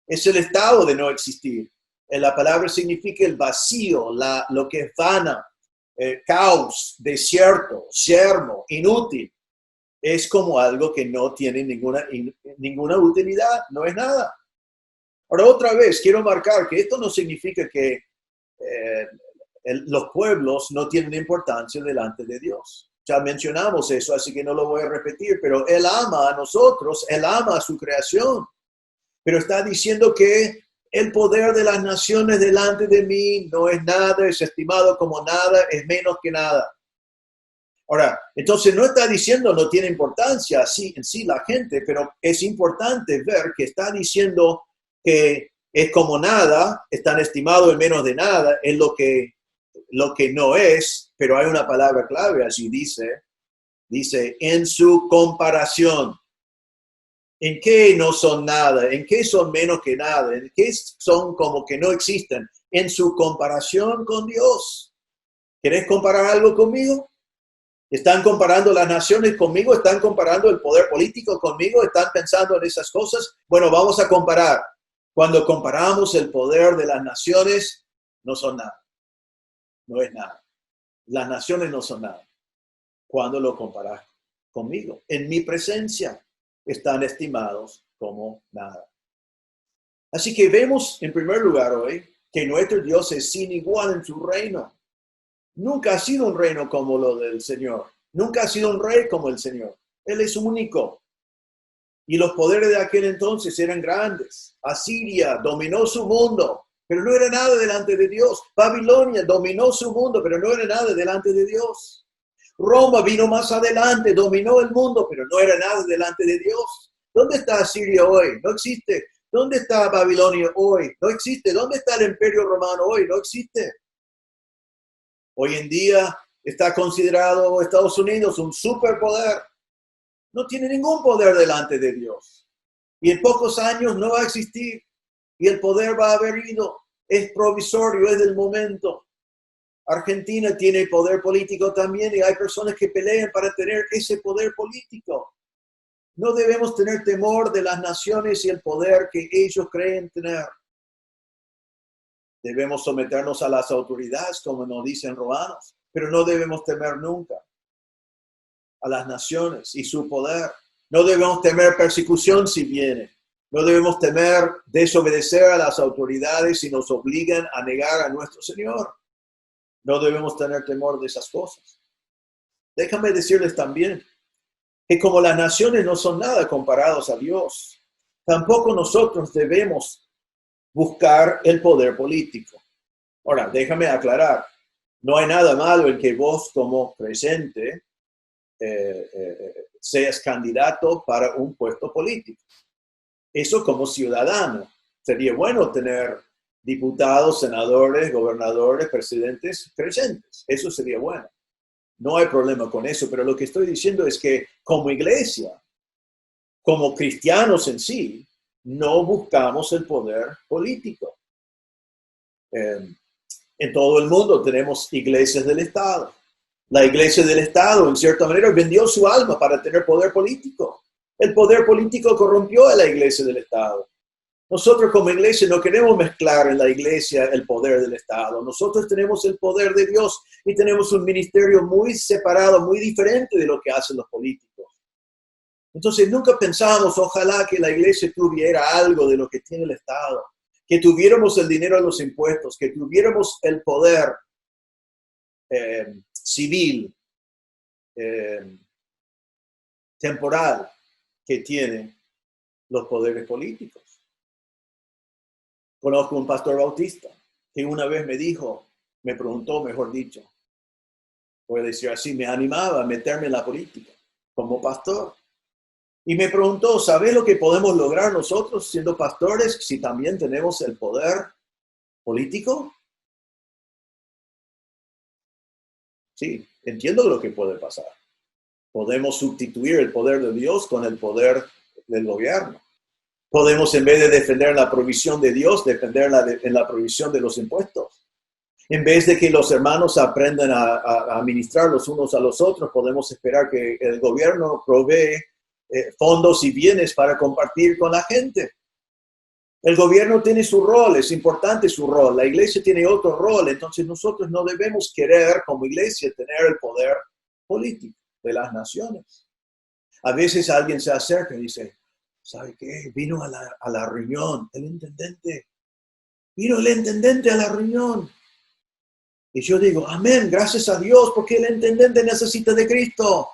[SPEAKER 3] Es el estado de no existir. La palabra significa el vacío, lo que es vana, caos, desierto, yermo, inútil. Es como algo que no tiene ninguna utilidad, no es nada. Ahora, otra vez, quiero marcar que esto no significa que los pueblos no tienen importancia delante de Dios. Ya mencionamos eso, así que no lo voy a repetir, pero Él ama a nosotros, Él ama a su creación. Pero está diciendo que el poder de las naciones delante de mí no es nada, es estimado como nada, es menos que nada. Ahora, entonces no está diciendo no tiene importancia así en sí la gente, pero es importante ver que está diciendo que es como nada, están estimados en menos de nada, es lo que no es, pero hay una palabra clave allí, dice en su comparación. ¿En qué no son nada? ¿En qué son menos que nada? ¿En qué son como que no existen? En su comparación con Dios. ¿Querés comparar algo conmigo? ¿Están comparando las naciones conmigo? ¿Están comparando el poder político conmigo? ¿Están pensando en esas cosas? Bueno, vamos a comparar. Cuando comparamos el poder de las naciones, no son nada. No es nada. Las naciones no son nada. Cuando lo comparas conmigo, en mi presencia, están estimados como nada. Así que vemos en primer lugar hoy que nuestro Dios es sin igual en su reino. Nunca ha sido un reino como lo del Señor. Nunca ha sido un rey como el Señor. Él es único. Y los poderes de aquel entonces eran grandes. Asiria dominó su mundo, pero no era nada delante de Dios. Babilonia dominó su mundo, pero no era nada delante de Dios. Roma vino más adelante, dominó el mundo, pero no era nada delante de Dios. ¿Dónde está Asiria hoy? No existe. ¿Dónde está Babilonia hoy? No existe. ¿Dónde está el Imperio Romano hoy? No existe. Hoy en día está considerado Estados Unidos un superpoder. No tiene ningún poder delante de Dios. Y en pocos años no va a existir. Y el poder va a haber ido. Es provisorio, es del momento. Argentina tiene poder político también y hay personas que pelean para tener ese poder político. No debemos tener temor de las naciones y el poder que ellos creen tener. Debemos someternos a las autoridades, como nos dicen Romanos, pero no debemos temer nunca a las naciones y su poder. No debemos temer persecución si viene. No debemos temer desobedecer a las autoridades si nos obligan a negar a nuestro Señor. No debemos tener temor de esas cosas. Déjame decirles también que como las naciones no son nada comparados a Dios, tampoco nosotros debemos buscar el poder político. Ahora, déjame aclarar, no hay nada malo en que vos como creyente seas candidato para un puesto político. Eso como ciudadano. Sería bueno tener diputados, senadores, gobernadores, presidentes creyentes. Eso sería bueno. No hay problema con eso, pero lo que estoy diciendo es que como iglesia, como cristianos en sí, no buscamos el poder político. En todo el mundo tenemos iglesias del Estado. La iglesia del Estado, en cierta manera, vendió su alma para tener poder político. El poder político corrompió a la iglesia del Estado. Nosotros como iglesia no queremos mezclar en la iglesia el poder del Estado. Nosotros tenemos el poder de Dios y tenemos un ministerio muy separado, muy diferente de lo que hacen los políticos. Entonces nunca pensamos, ojalá que la iglesia tuviera algo de lo que tiene el Estado, que tuviéramos el dinero de los impuestos, que tuviéramos el poder civil, temporal que tienen los poderes políticos. Conozco un pastor bautista que una vez me preguntó, mejor dicho, voy a decir así, me animaba a meterme en la política como pastor. Y me preguntó, ¿sabes lo que podemos lograr nosotros siendo pastores si también tenemos el poder político? Sí, entiendo lo que puede pasar. Podemos sustituir el poder de Dios con el poder del gobierno. Podemos, en vez de defender la provisión de Dios, defender en la provisión de los impuestos. En vez de que los hermanos aprendan a administrar los unos a los otros, podemos esperar que el gobierno provee fondos y bienes para compartir con la gente. El gobierno tiene su rol, es importante su rol. La iglesia tiene otro rol, entonces nosotros no debemos querer como iglesia tener el poder político de las naciones. A veces alguien se acerca y dice, ¿sabe qué? Vino a la reunión el intendente. Vino el intendente a la reunión. Y yo digo, amén, gracias a Dios, porque el intendente necesita de Cristo.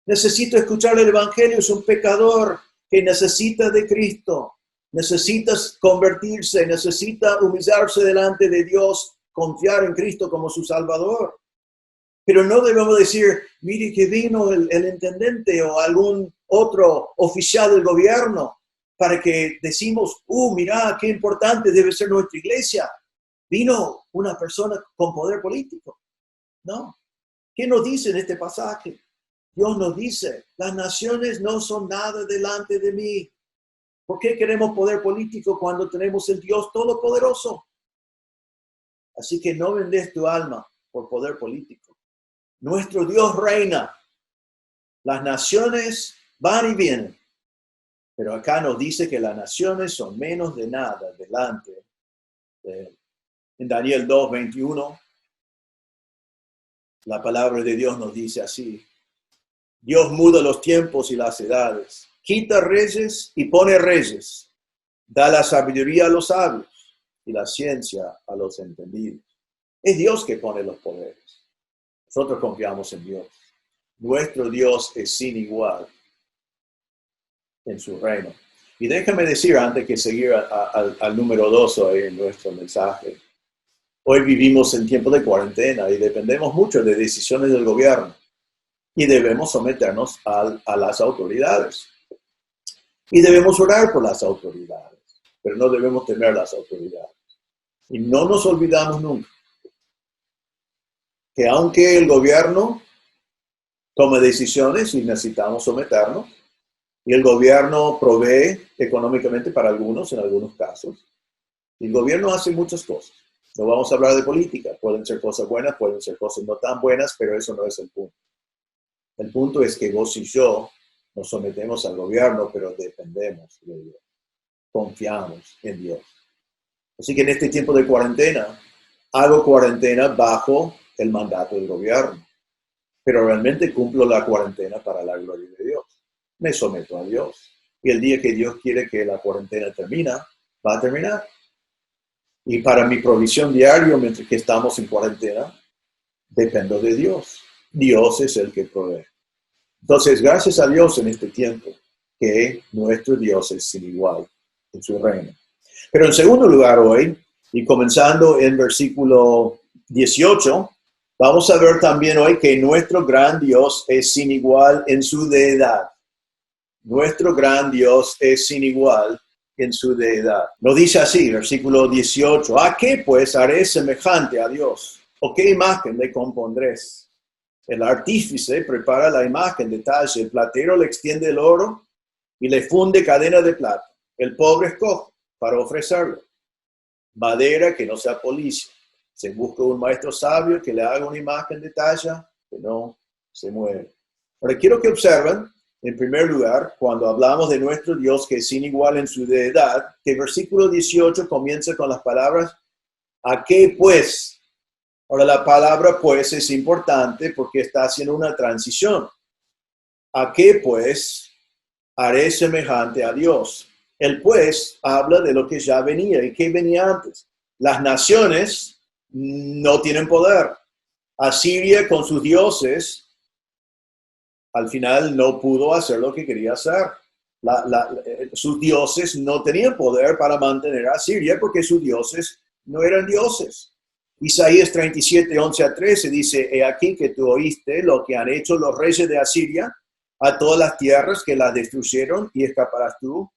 [SPEAKER 3] Necesito escuchar el evangelio, es un pecador que necesita de Cristo. Necesita convertirse, necesita humillarse delante de Dios, confiar en Cristo como su Salvador. Pero no debemos decir, mire que vino el intendente o algún otro oficial del gobierno para que decimos, mira, qué importante debe ser nuestra iglesia. Vino una persona con poder político. No. ¿Qué nos dice en este pasaje? Dios nos dice, las naciones no son nada delante de mí. ¿Por qué queremos poder político cuando tenemos el Dios Todopoderoso? Así que no vendes tu alma por poder político. Nuestro Dios reina. Las naciones van y vienen. Pero acá nos dice que las naciones son menos de nada delante de Él. En Daniel 2:21, la palabra de Dios nos dice así. Dios muda los tiempos y las edades. Quita reyes y pone reyes. Da la sabiduría a los sabios y la ciencia a los entendidos. Es Dios que pone los poderes. Nosotros confiamos en Dios. Nuestro Dios es sin igual en su reino. Y déjame decir, antes que seguir al número 2 hoy en nuestro mensaje, hoy vivimos en tiempo de cuarentena y dependemos mucho de decisiones del gobierno y debemos someternos a las autoridades. Y debemos orar por las autoridades, pero no debemos temer las autoridades. Y no nos olvidamos nunca que aunque el gobierno tome decisiones y necesitamos someternos, y el gobierno provee económicamente para algunos, en algunos casos, el gobierno hace muchas cosas. No vamos a hablar de política, pueden ser cosas buenas, pueden ser cosas no tan buenas, pero eso no es el punto. El punto es que vos y yo nos sometemos al gobierno, pero dependemos de Dios. Confiamos en Dios. Así que en este tiempo de cuarentena, hago cuarentena bajo el mandato del gobierno, pero realmente cumplo la cuarentena para la gloria de Dios. Me someto a Dios. Y el día que Dios quiere que la cuarentena termine, va a terminar. Y para mi provisión diaria, mientras que estamos en cuarentena, dependo de Dios. Dios es el que provee. Entonces, gracias a Dios en este tiempo, que nuestro Dios es sin igual en su reino. Pero en segundo lugar hoy, y comenzando en versículo 18, vamos a ver también hoy que nuestro gran Dios es sin igual en su deidad. Nuestro gran Dios es sin igual en su deidad. Lo dice así, versículo 18. ¿A qué pues haré semejante a Dios? ¿O qué imagen le compondréis? El artífice prepara la imagen de talle, el platero le extiende el oro y le funde cadena de plata. El pobre escoge para ofrecerlo madera que no sea policia. Se busca un maestro sabio que le haga una imagen de talla que no se mueve. Ahora quiero que observen, en primer lugar, cuando hablamos de nuestro Dios que es sin igual en su deidad, que el versículo 18 comienza con las palabras, ¿a qué pues? Ahora la palabra pues es importante porque está haciendo una transición. ¿A qué pues haré semejante a Dios? El pues habla de lo que ya venía. ¿Y qué venía antes? Las naciones no tienen poder. Asiria con sus dioses al final no pudo hacer lo que quería hacer. Sus dioses no tenían poder para mantener a Asiria porque sus dioses no eran dioses. Isaías 37, 11-13 dice, he aquí que tú oíste lo que han hecho los reyes de Asiria a todas las tierras que las destruyeron y escaparás tú.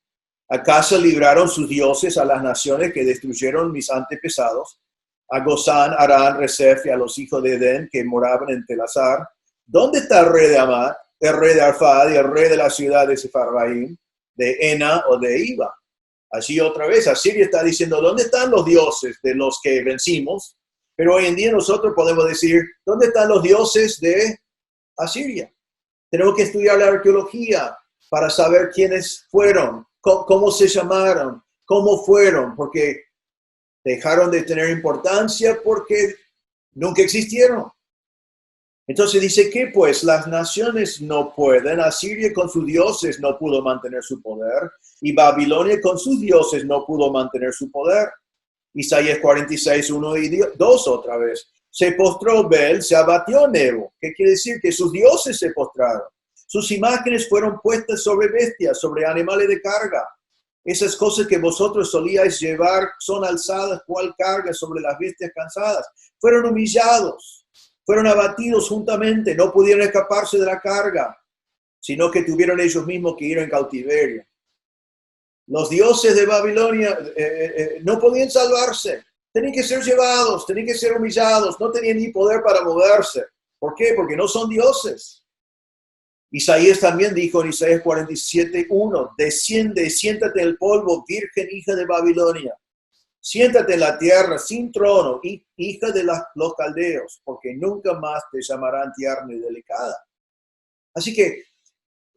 [SPEAKER 3] ¿Acaso libraron sus dioses a las naciones que destruyeron mis antepasados? A Gozán, Arán, Resef y a los hijos de Edén que moraban en Telasar. ¿Dónde está el rey de Amad, el rey de Arfad y el rey de la ciudad de Sefarraim, de Ena o de Iba? Así otra vez, Asiria está diciendo, ¿dónde están los dioses de los que vencimos? Pero hoy en día nosotros podemos decir, ¿dónde están los dioses de Asiria? Tenemos que estudiar la arqueología para saber quiénes fueron, cómo se llamaron, cómo fueron, porque dejaron de tener importancia porque nunca existieron. Entonces dice que pues las naciones no pueden, Asiria con sus dioses no pudo mantener su poder y Babilonia con sus dioses no pudo mantener su poder. Isaías 46, 1 y 2 otra vez. Se postró Bel, se abatió Nebo. ¿Qué quiere decir? Que sus dioses se postraron. Sus imágenes fueron puestas sobre bestias, sobre animales de carga. Esas cosas que vosotros solíais llevar son alzadas cual carga sobre las bestias cansadas. Fueron humillados. fueron abatidos juntamente, no pudieron escaparse de la carga, sino que tuvieron ellos mismos que ir en cautiverio. Los dioses de Babilonia no podían salvarse, tenían que ser llevados, tenían que ser humillados, no tenían ni poder para moverse. ¿Por qué? Porque no son dioses. Isaías también dijo en Isaías 47:1, desciende, siéntate en el polvo, virgen hija de Babilonia. Siéntate en la tierra sin trono, hija de los caldeos, porque nunca más te llamarán tierna y delicada. Así que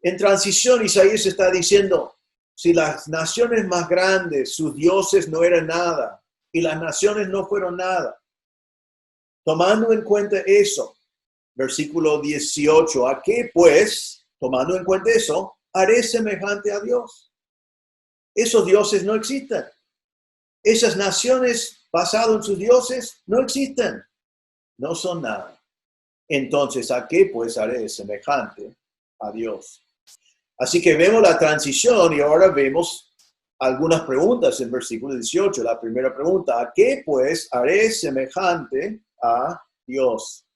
[SPEAKER 3] en transición Isaías está diciendo, si las naciones más grandes, sus dioses no eran nada, y las naciones no fueron nada, tomando en cuenta eso, versículo 18, ¿a qué pues, tomando en cuenta eso, haré semejante a Dios? Esos dioses no existen. Esas naciones basadas en sus dioses no existen. No son nada. Entonces, ¿a qué pues haré semejante a Dios? Así que vemos la transición y ahora vemos algunas preguntas en versículo 18. La primera pregunta, ¿a qué pues haré semejante a Dios?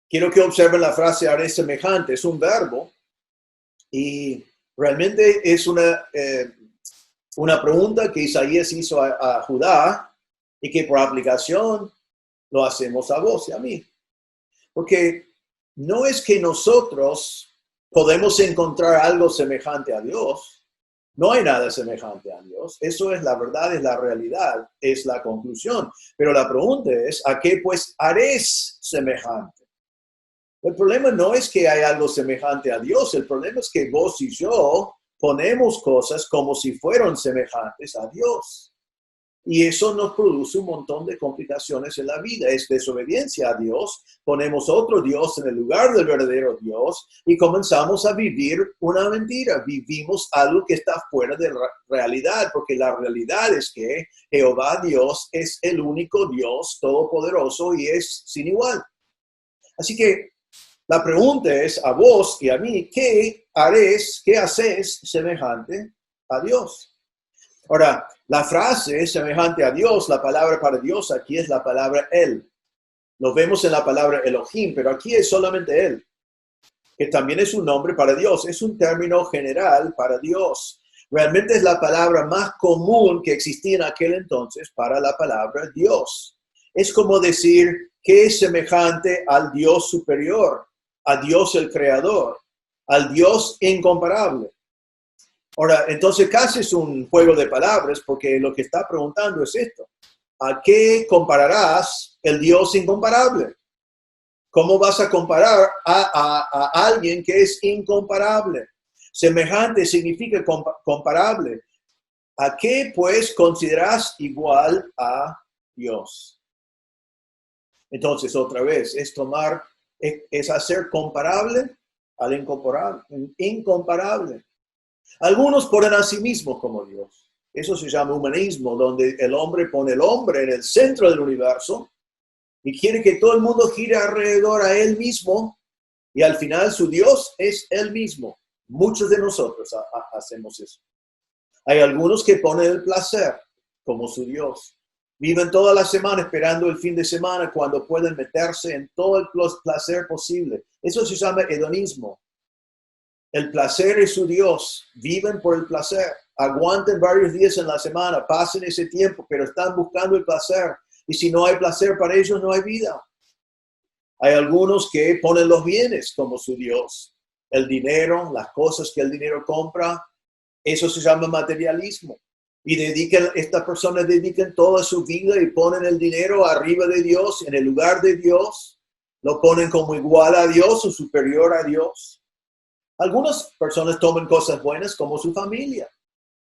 [SPEAKER 3] Quiero que observen la frase haré semejante. Es un verbo y realmente es una pregunta que Isaías hizo a Judá y que por aplicación lo hacemos a vos y a mí. Porque no es que nosotros podemos encontrar algo semejante a Dios. No hay nada semejante a Dios. Eso es la verdad, es la realidad, es la conclusión. Pero la pregunta es, ¿a qué pues haréis semejante? El problema no es que hay algo semejante a Dios. El problema es que vos y yo ponemos cosas como si fueran semejantes a Dios. Y eso nos produce un montón de complicaciones en la vida. Es desobediencia a Dios. Ponemos otro Dios en el lugar del verdadero Dios y comenzamos a vivir una mentira. Vivimos algo que está fuera de la realidad, porque la realidad es que Jehová Dios es el único Dios todopoderoso y es sin igual. Así que la pregunta es a vos y a mí, ¿qué haces semejante a Dios? Ahora, la frase semejante a Dios, la palabra para Dios aquí es la palabra Él. Lo vemos en la palabra Elohim, pero aquí es solamente Él, que también es un nombre para Dios. Es un término general para Dios. Realmente es la palabra más común que existía en aquel entonces para la palabra Dios. Es como decir que es semejante al Dios superior, a Dios el Creador, al Dios incomparable. Ahora, entonces casi es un juego de palabras porque lo que está preguntando es esto. ¿A qué compararás el Dios incomparable? ¿Cómo vas a comparar a alguien que es incomparable? Semejante significa comparable. ¿A qué pues consideras igual a Dios? Entonces, otra vez, es hacer comparable al incomparable. Algunos ponen a sí mismos como Dios. Eso se llama humanismo, donde el hombre pone el hombre en el centro del universo y quiere que todo el mundo gire alrededor a él mismo y al final su Dios es él mismo. Muchos de nosotros hacemos eso. Hay algunos que ponen el placer como su Dios. Viven toda la semana esperando el fin de semana cuando pueden meterse en todo el placer posible. Eso se llama hedonismo. El placer es su Dios. Viven por el placer. Aguanten varios días en la semana. Pasen ese tiempo, pero están buscando el placer. Y si no hay placer para ellos, no hay vida. Hay algunos que ponen los bienes como su Dios. El dinero, las cosas que el dinero compra. Eso se llama materialismo. Y estas personas dedican toda su vida y ponen el dinero arriba de Dios, en el lugar de Dios. Lo ponen como igual a Dios o superior a Dios. Algunas personas toman cosas buenas como su familia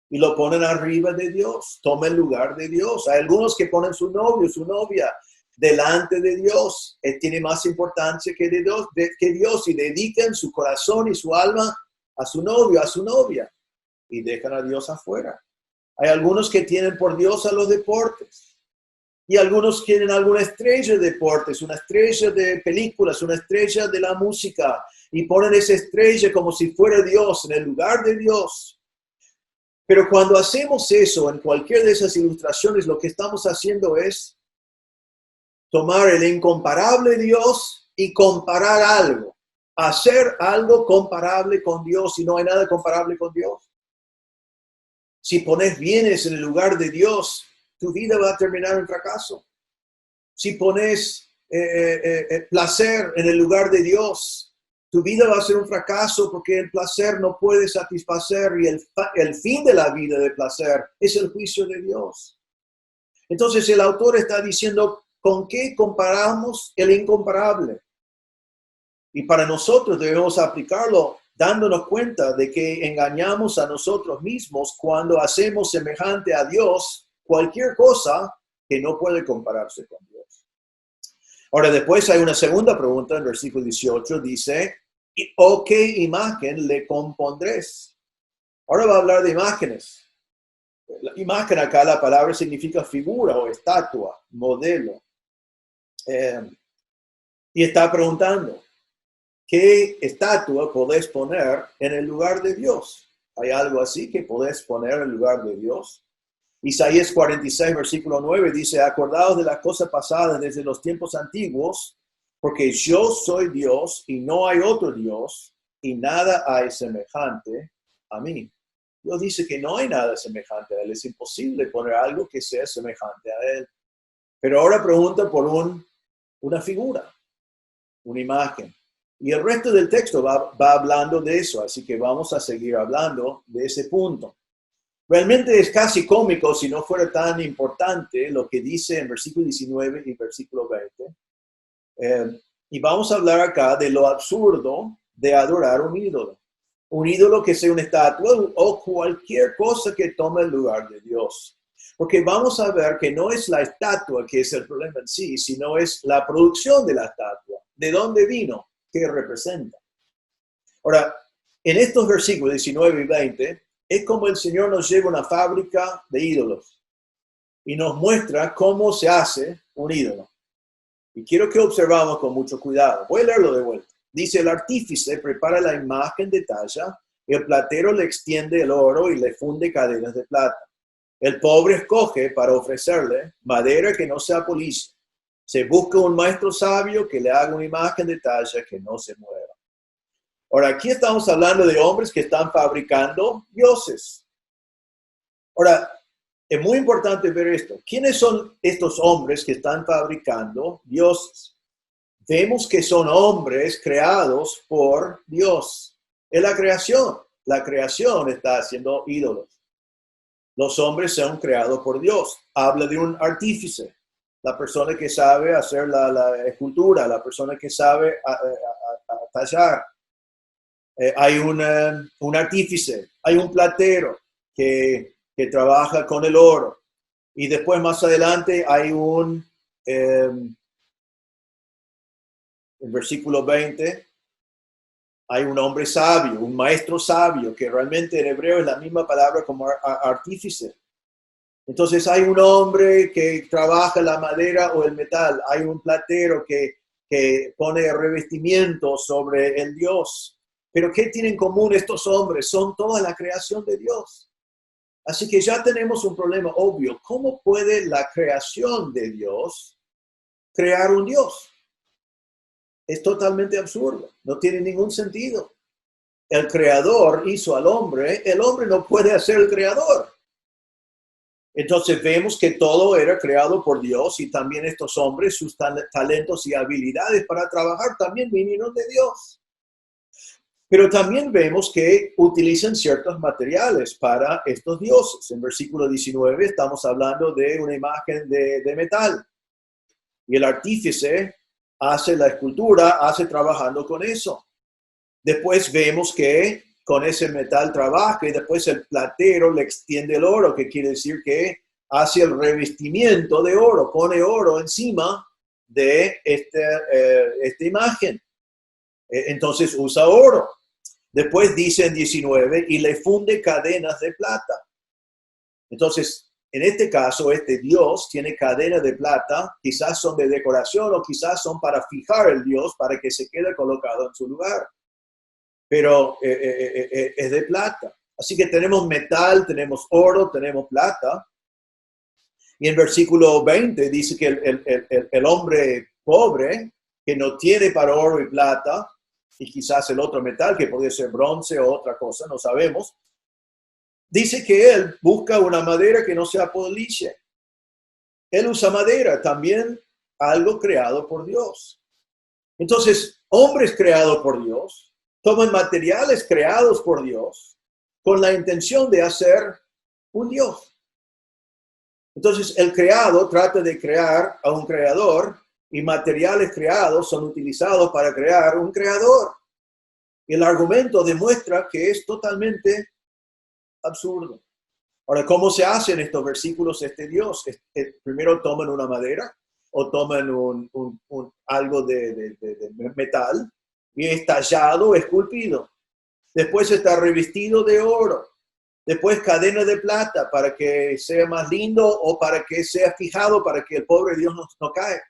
[SPEAKER 3] y lo ponen arriba de Dios, toman el lugar de Dios. Hay algunos que ponen su novio, su novia delante de Dios. Tiene más importancia que Dios y dedican su corazón y su alma a su novio, a su novia y dejan a Dios afuera. Hay algunos que tienen por Dios a los deportes y algunos quieren alguna estrella de deportes, una estrella de películas, una estrella de la música. Y ponen esa estrella como si fuera Dios, en el lugar de Dios. Pero cuando hacemos eso, en cualquier de esas ilustraciones, lo que estamos haciendo es tomar el incomparable Dios y comparar algo. Hacer algo comparable con Dios y no hay nada comparable con Dios. Si pones bienes en el lugar de Dios, tu vida va a terminar en fracaso. Si pones placer en el lugar de Dios, tu vida va a ser un fracaso porque el placer no puede satisfacer y el fin de la vida de placer es el juicio de Dios. Entonces el autor está diciendo, ¿con qué comparamos el incomparable? Y para nosotros debemos aplicarlo dándonos cuenta de que engañamos a nosotros mismos cuando hacemos semejante a Dios cualquier cosa que no puede compararse con Dios. Ahora, después hay una segunda pregunta en versículo 18, dice, ¿o qué imagen le compondréis? Ahora va a hablar de imágenes. La imagen acá, la palabra significa figura o estatua, modelo. Y está preguntando, ¿qué estatua podés poner en el lugar de Dios? ¿Hay algo así que podés poner en el lugar de Dios? Isaías 46, versículo 9 dice, acordaos de las cosas pasadas desde los tiempos antiguos, porque yo soy Dios y no hay otro Dios, y nada hay semejante a mí. Dios dice que no hay nada semejante a Él. Es imposible poner algo que sea semejante a Él. Pero ahora pregunta por una figura, una imagen. Y el resto del texto va hablando de eso, así que vamos a seguir hablando de ese punto. Realmente es casi cómico si no fuera tan importante lo que dice en versículo 19 y versículo 20. Y vamos a hablar acá de lo absurdo de adorar un ídolo. Un ídolo que sea una estatua o cualquier cosa que tome el lugar de Dios. Porque vamos a ver que no es la estatua que es el problema en sí, sino es la producción de la estatua. ¿De dónde vino? ¿Qué representa? Ahora, en estos versículos 19 y 20, es como el Señor nos lleva a una fábrica de ídolos y nos muestra cómo se hace un ídolo. Y quiero que observamos con mucho cuidado. Voy a leerlo de vuelta. Dice, el artífice prepara la imagen de talla, el platero le extiende el oro y le funde cadenas de plata. El pobre escoge para ofrecerle madera que no se apolille. Se busca un maestro sabio que le haga una imagen de talla que no se mueva. Ahora, aquí estamos hablando de hombres que están fabricando dioses. Ahora, es muy importante ver esto. ¿Quiénes son estos hombres que están fabricando dioses? Vemos que son hombres creados por Dios. Es la creación. La creación está haciendo ídolos. Los hombres son creados por Dios. Habla de un artífice. La persona que sabe hacer la escultura, la persona que sabe tallar. Hay un artífice, hay un platero que trabaja con el oro. Y después más adelante hay en versículo 20, hay un hombre sabio, un maestro sabio, que realmente en hebreo es la misma palabra como artífice. Entonces hay un hombre que trabaja la madera o el metal, hay un platero que pone revestimiento sobre el Dios. Pero ¿qué tienen en común estos hombres? Son toda la creación de Dios. Así que ya tenemos un problema obvio. ¿Cómo puede la creación de Dios crear un Dios? Es totalmente absurdo. No tiene ningún sentido. El creador hizo al hombre. El hombre no puede hacer el creador. Entonces vemos que todo era creado por Dios y también estos hombres, sus talentos y habilidades para trabajar también vinieron de Dios. Pero también vemos que utilizan ciertos materiales para estos dioses. En versículo 19 estamos hablando de una imagen de metal. Y el artífice hace la escultura, hace trabajando con eso. Después vemos que con ese metal trabaja y después el platero le extiende el oro, que quiere decir que hace el revestimiento de oro, pone oro encima de esta imagen. Entonces usa oro. Después dice en 19, y le funde cadenas de plata. Entonces, en este caso, este Dios tiene cadenas de plata, quizás son de decoración o quizás son para fijar el Dios para que se quede colocado en su lugar. Pero es de plata. Así que tenemos metal, tenemos oro, tenemos plata. Y en versículo 20 dice que el hombre pobre, que no tiene para oro y plata, y quizás el otro metal, que podría ser bronce o otra cosa, no sabemos, dice que él busca una madera que no sea poliche. Él usa madera, también algo creado por Dios. Entonces, hombres creados por Dios toman materiales creados por Dios con la intención de hacer un Dios. Entonces, el creado trata de crear a un creador y materiales creados son utilizados para crear un creador. El argumento demuestra que es totalmente absurdo. Ahora, ¿cómo se hacen estos versículos este Dios? Primero toman una madera o toman algo de metal y es tallado, esculpido. Después está revestido de oro. Después cadena de plata para que sea más lindo o para que sea fijado para que el pobre Dios no caiga.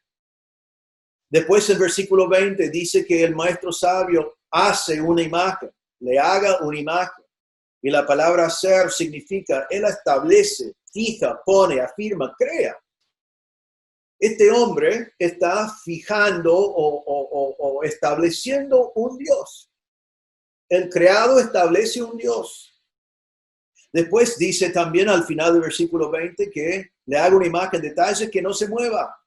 [SPEAKER 3] Después en versículo 20 dice que el maestro sabio hace una imagen, le haga una imagen. Y la palabra hacer significa, él establece, fija, pone, afirma, crea. Este hombre está fijando o estableciendo un Dios. El creado establece un Dios. Después dice también al final del versículo 20 que le haga una imagen de detalle que no se mueva.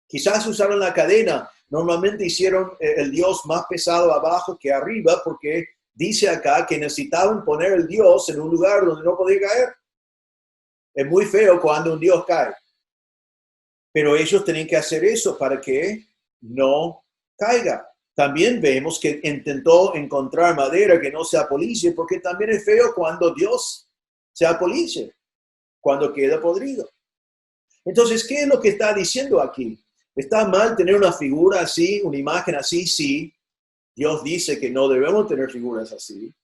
[SPEAKER 3] Quizás usaron la cadena. Normalmente hicieron el Dios más pesado abajo que arriba porque dice acá que necesitaban poner el Dios en un lugar donde no podía caer. Es muy feo cuando un Dios cae. Pero ellos tienen que hacer eso para que no caiga. También vemos que intentó encontrar madera que no sea poliche, porque también es feo cuando Dios sea poliche, cuando queda podrido. Entonces, ¿qué es lo que está diciendo aquí? ¿Está mal tener una figura así, una imagen así? Sí. Dios dice que no debemos tener figuras así.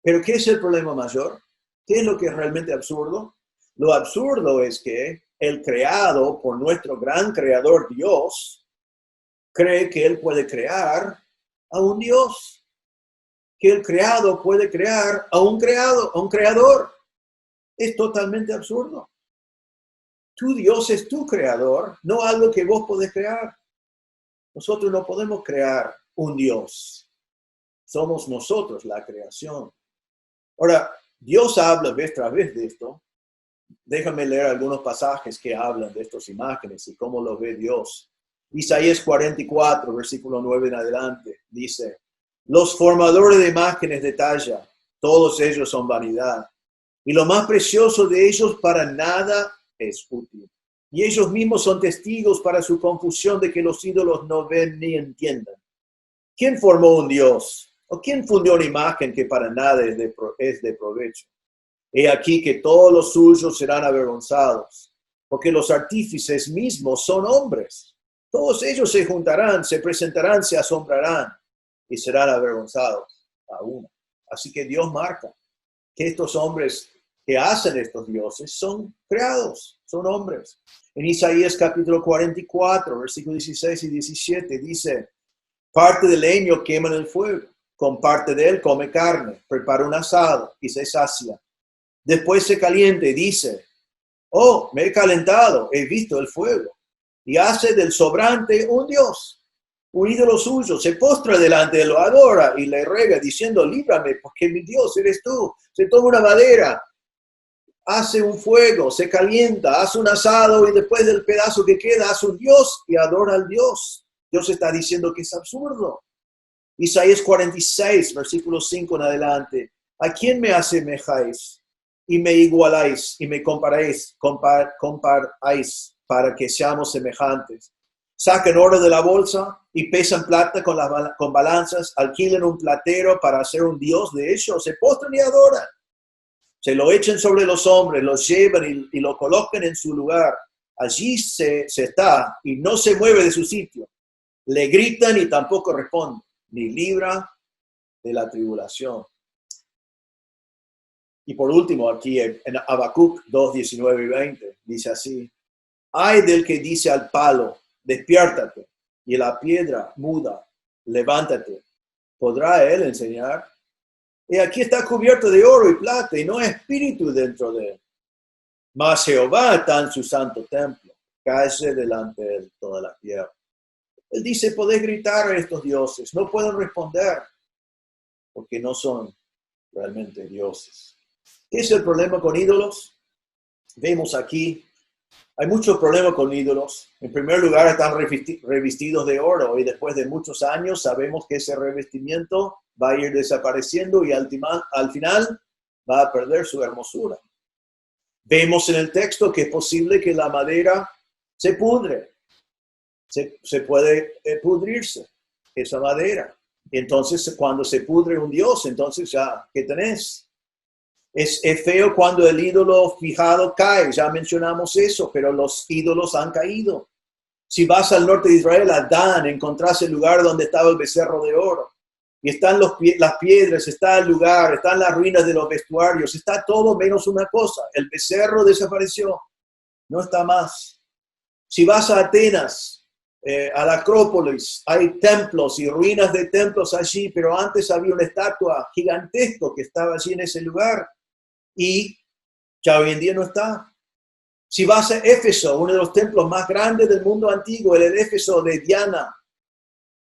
[SPEAKER 3] Pero ¿qué es el problema mayor? ¿Qué es lo que es realmente absurdo? Lo absurdo es que el creado por nuestro gran creador Dios cree que él puede crear a un Dios, que el creado puede crear a un creador. Es totalmente absurdo. Tu Dios es tu creador, no algo que vos podés crear. Nosotros no podemos crear un Dios. Somos nosotros la creación. Ahora, Dios habla vez tras vez de esto. Déjame leer algunos pasajes que hablan de estas imágenes y cómo lo ve Dios. Isaías 44, versículo 9 en adelante, dice: los formadores de imágenes de talla, todos ellos son vanidad, y lo más precioso de ellos para nada es útil. Y ellos mismos son testigos para su confusión de que los ídolos no ven ni entienden. ¿Quién formó un Dios? ¿O quién fundió una imagen que para nada es de provecho? He aquí que todos los suyos serán avergonzados, porque los artífices mismos son hombres. Todos ellos se juntarán, se presentarán, se asombrarán y serán avergonzados a uno. Así que Dios marca que estos hombres que hacen estos dioses son creados, son hombres. En Isaías capítulo 44, versículos 16 y 17 dice: parte del leño quema en el fuego, con parte de él come carne, prepara un asado y se sacia. Después se calienta y dice: oh, me he calentado, he visto el fuego. Y hace del sobrante un Dios, un ídolo suyo, se postra delante de él, lo adora y le ruega diciendo: líbrame, porque mi Dios eres tú. Se toma una madera, hace un fuego, se calienta, hace un asado y después del pedazo que queda hace un Dios y adora al Dios. Dios está diciendo que es absurdo. Isaías 46, versículo 5 en adelante: ¿a quién me asemejáis y me igualáis y me comparáis para que seamos semejantes? Sacan oro de la bolsa y pesan plata con balanzas, alquilan un platero para hacer un dios de ellos, se postran y adoran. Se lo echan sobre los hombres, los llevan y lo colocan en su lugar. Allí se está y no se mueve de su sitio. Le gritan y tampoco responde, ni libra de la tribulación. Y por último, aquí en Habacuc 2, 19 y 20, dice así: ay del que dice al palo, despiértate, y la piedra muda, levántate. ¿Podrá él enseñar? Y aquí está cubierto de oro y plata, y no hay espíritu dentro de él. Mas Jehová está en su santo templo, cállese delante de él toda la tierra. Él dice, podés gritar a estos dioses, no pueden responder, porque no son realmente dioses. ¿Qué es el problema con ídolos? Vemos aquí, hay muchos problemas con ídolos. En primer lugar, están revestidos de oro y después de muchos años sabemos que ese revestimiento va a ir desapareciendo y al final va a perder su hermosura. Vemos en el texto que es posible que la madera se pudre, se puede pudrirse esa madera. Entonces, cuando se pudre un dios, entonces ya, ¿qué tenés? Es feo cuando el ídolo fijado cae, ya mencionamos eso, pero los ídolos han caído. Si vas al norte de Israel, a Dan, encontrás el lugar donde estaba el becerro de oro. Y están las piedras, está el lugar, están las ruinas de los vestuarios, está todo menos una cosa. El becerro desapareció, no está más. Si vas a Atenas, a la Acrópolis, hay templos y ruinas de templos allí, pero antes había una estatua gigantesca que estaba allí en ese lugar. Y ya hoy en día no está. Si vas a Éfeso, uno de los templos más grandes del mundo antiguo, el Éfeso de Diana,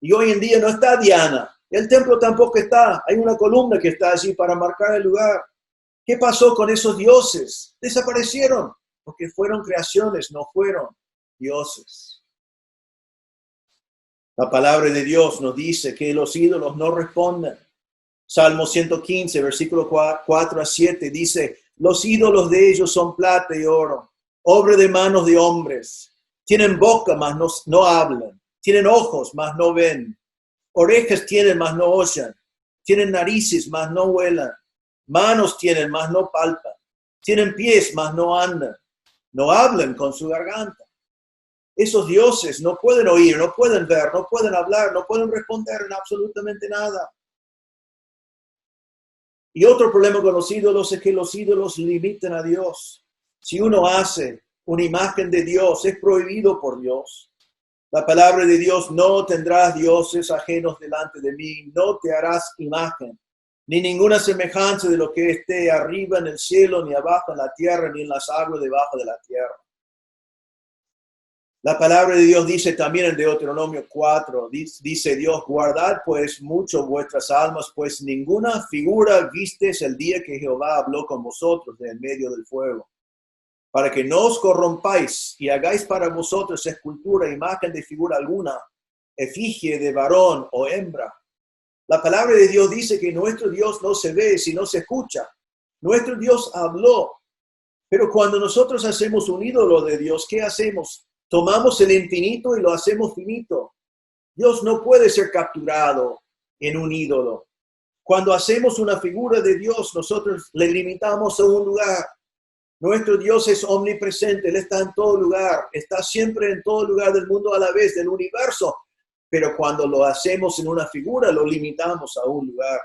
[SPEAKER 3] y hoy en día no está Diana, el templo tampoco está, hay una columna que está allí para marcar el lugar. ¿Qué pasó con esos dioses? Desaparecieron, porque fueron creaciones, no fueron dioses. La palabra de Dios nos dice que los ídolos no responden. Salmo 115, versículo 4 a 7 dice, los ídolos de ellos son plata y oro, obra de manos de hombres. Tienen boca, mas no hablan. Tienen ojos, mas no ven. Orejas tienen, mas no oyen. Tienen narices, mas no huelan. Manos tienen, mas no palpan. Tienen pies, mas no andan. No hablan con su garganta. Esos dioses no pueden oír, no pueden ver, no pueden hablar, no pueden responder en absolutamente nada. Y otro problema con los ídolos es que los ídolos limitan a Dios. Si uno hace una imagen de Dios, es prohibido por Dios. La palabra de Dios, no tendrás dioses ajenos delante de mí, no te harás imagen, ni ninguna semejanza de lo que esté arriba en el cielo, ni abajo en la tierra, ni en las aguas debajo de la tierra. La palabra de Dios dice también en Deuteronomio 4, dice Dios, guardad pues mucho vuestras almas, pues ninguna figura vistes el día que Jehová habló con vosotros de en medio del fuego, para que no os corrompáis y hagáis para vosotros escultura, imagen de figura alguna, efigie de varón o hembra. La palabra de Dios dice que nuestro Dios no se ve, sino se escucha. Nuestro Dios habló, pero cuando nosotros hacemos un ídolo de Dios, ¿qué hacemos? Tomamos el infinito y lo hacemos finito. Dios no puede ser capturado en un ídolo. Cuando hacemos una figura de Dios, nosotros le limitamos a un lugar. Nuestro Dios es omnipresente, Él está en todo lugar, está siempre en todo lugar del mundo a la vez, del universo. Pero cuando lo hacemos en una figura, lo limitamos a un lugar.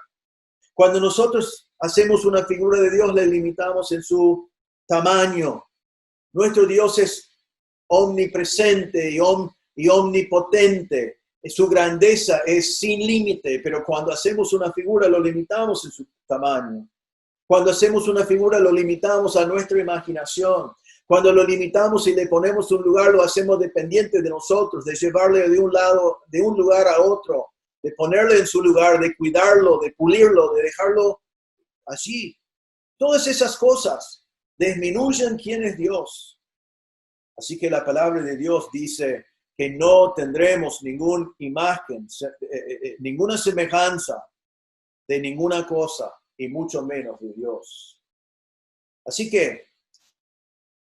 [SPEAKER 3] Cuando nosotros hacemos una figura de Dios, le limitamos en su tamaño. Nuestro Dios es omnipresente y omnipotente. Su grandeza es sin límite, pero cuando hacemos una figura lo limitamos en su tamaño. Cuando hacemos una figura lo limitamos a nuestra imaginación. Cuando lo limitamos y le ponemos un lugar, lo hacemos dependiente de nosotros, de llevarle de un lugar a otro, de ponerle en su lugar, de cuidarlo, de pulirlo, de dejarlo allí. Todas esas cosas disminuyen quién es Dios. Así que la palabra de Dios dice que no tendremos ninguna imagen, ninguna semejanza de ninguna cosa, y mucho menos de Dios. Así que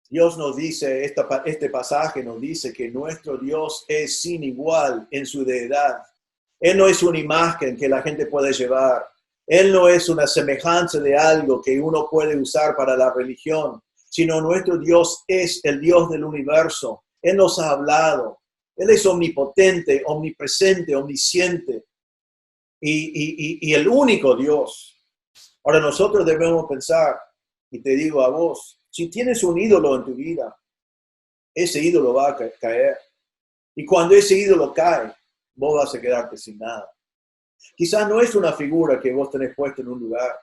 [SPEAKER 3] Dios nos dice, este pasaje nos dice que nuestro Dios es sin igual en su deidad. Él no es una imagen que la gente puede llevar. Él no es una semejanza de algo que uno puede usar para la religión, sino nuestro Dios es el Dios del universo. Él nos ha hablado. Él es omnipotente, omnipresente, omnisciente y el único Dios. Ahora nosotros debemos pensar, y te digo a vos, si tienes un ídolo en tu vida, ese ídolo va a caer. Y cuando ese ídolo cae, vos vas a quedarte sin nada. Quizás no es una figura que vos tenés puesta en un lugar.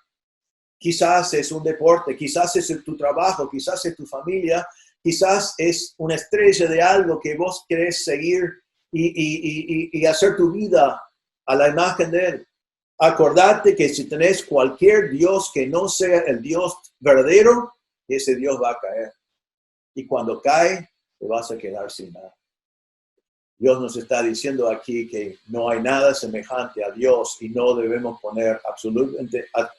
[SPEAKER 3] Quizás es un deporte, quizás es tu trabajo, quizás es tu familia, quizás es una estrella de algo que vos querés seguir y hacer tu vida a la imagen de Él. Acordate que si tenés cualquier Dios que no sea el Dios verdadero, ese Dios va a caer. Y cuando cae, te vas a quedar sin nada. Dios nos está diciendo aquí que no hay nada semejante a Dios y no debemos poner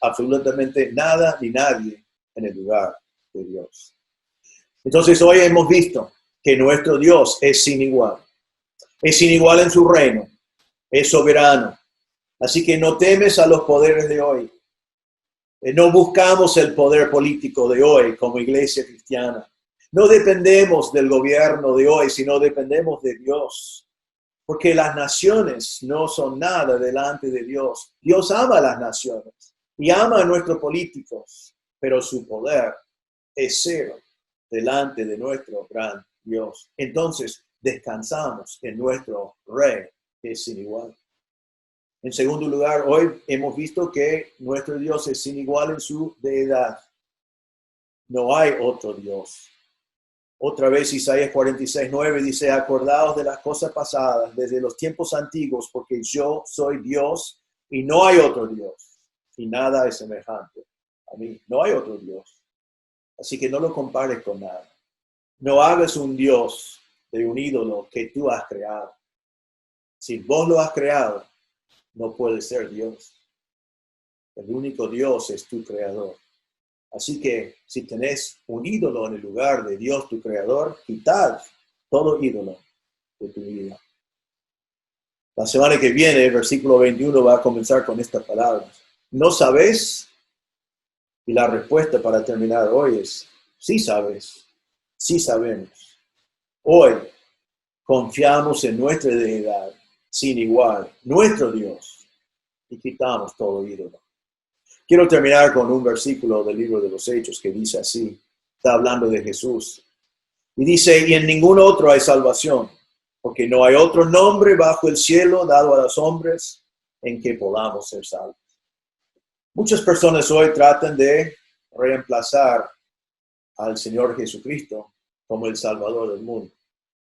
[SPEAKER 3] absolutamente nada ni nadie en el lugar de Dios. Entonces hoy hemos visto que nuestro Dios es sin igual. Es sin igual en su reino. Es soberano. Así que no temes a los poderes de hoy. No buscamos el poder político de hoy como iglesia cristiana. No dependemos del gobierno de hoy, sino dependemos de Dios. Porque las naciones no son nada delante de Dios. Dios ama a las naciones y ama a nuestros políticos, pero su poder es cero delante de nuestro gran Dios. Entonces descansamos en nuestro Rey, que es sin igual. En segundo lugar, hoy hemos visto que nuestro Dios es sin igual en su deidad. No hay otro Dios. Otra vez Isaías 46:9 dice, acordaos de las cosas pasadas desde los tiempos antiguos, porque yo soy Dios y no hay otro Dios. Y nada es semejante a mí. No hay otro Dios. Así que no lo compares con nada. No hagas un Dios de un ídolo que tú has creado. Si vos lo has creado, no puede ser Dios. El único Dios es tu creador. Así que si tenés un ídolo en el lugar de Dios, tu creador, quitad todo ídolo de tu vida. La semana que viene, el versículo 21 va a comenzar con estas palabras. ¿No sabes? Y la respuesta para terminar hoy es, sí sabes, sí sabemos. Hoy confiamos en nuestra deidad sin igual, nuestro Dios, y quitamos todo ídolo. Quiero terminar con un versículo del libro de los Hechos que dice así, está hablando de Jesús. Y dice, y en ningún otro hay salvación, porque no hay otro nombre bajo el cielo dado a los hombres en que podamos ser salvos. Muchas personas hoy tratan de reemplazar al Señor Jesucristo como el Salvador del mundo.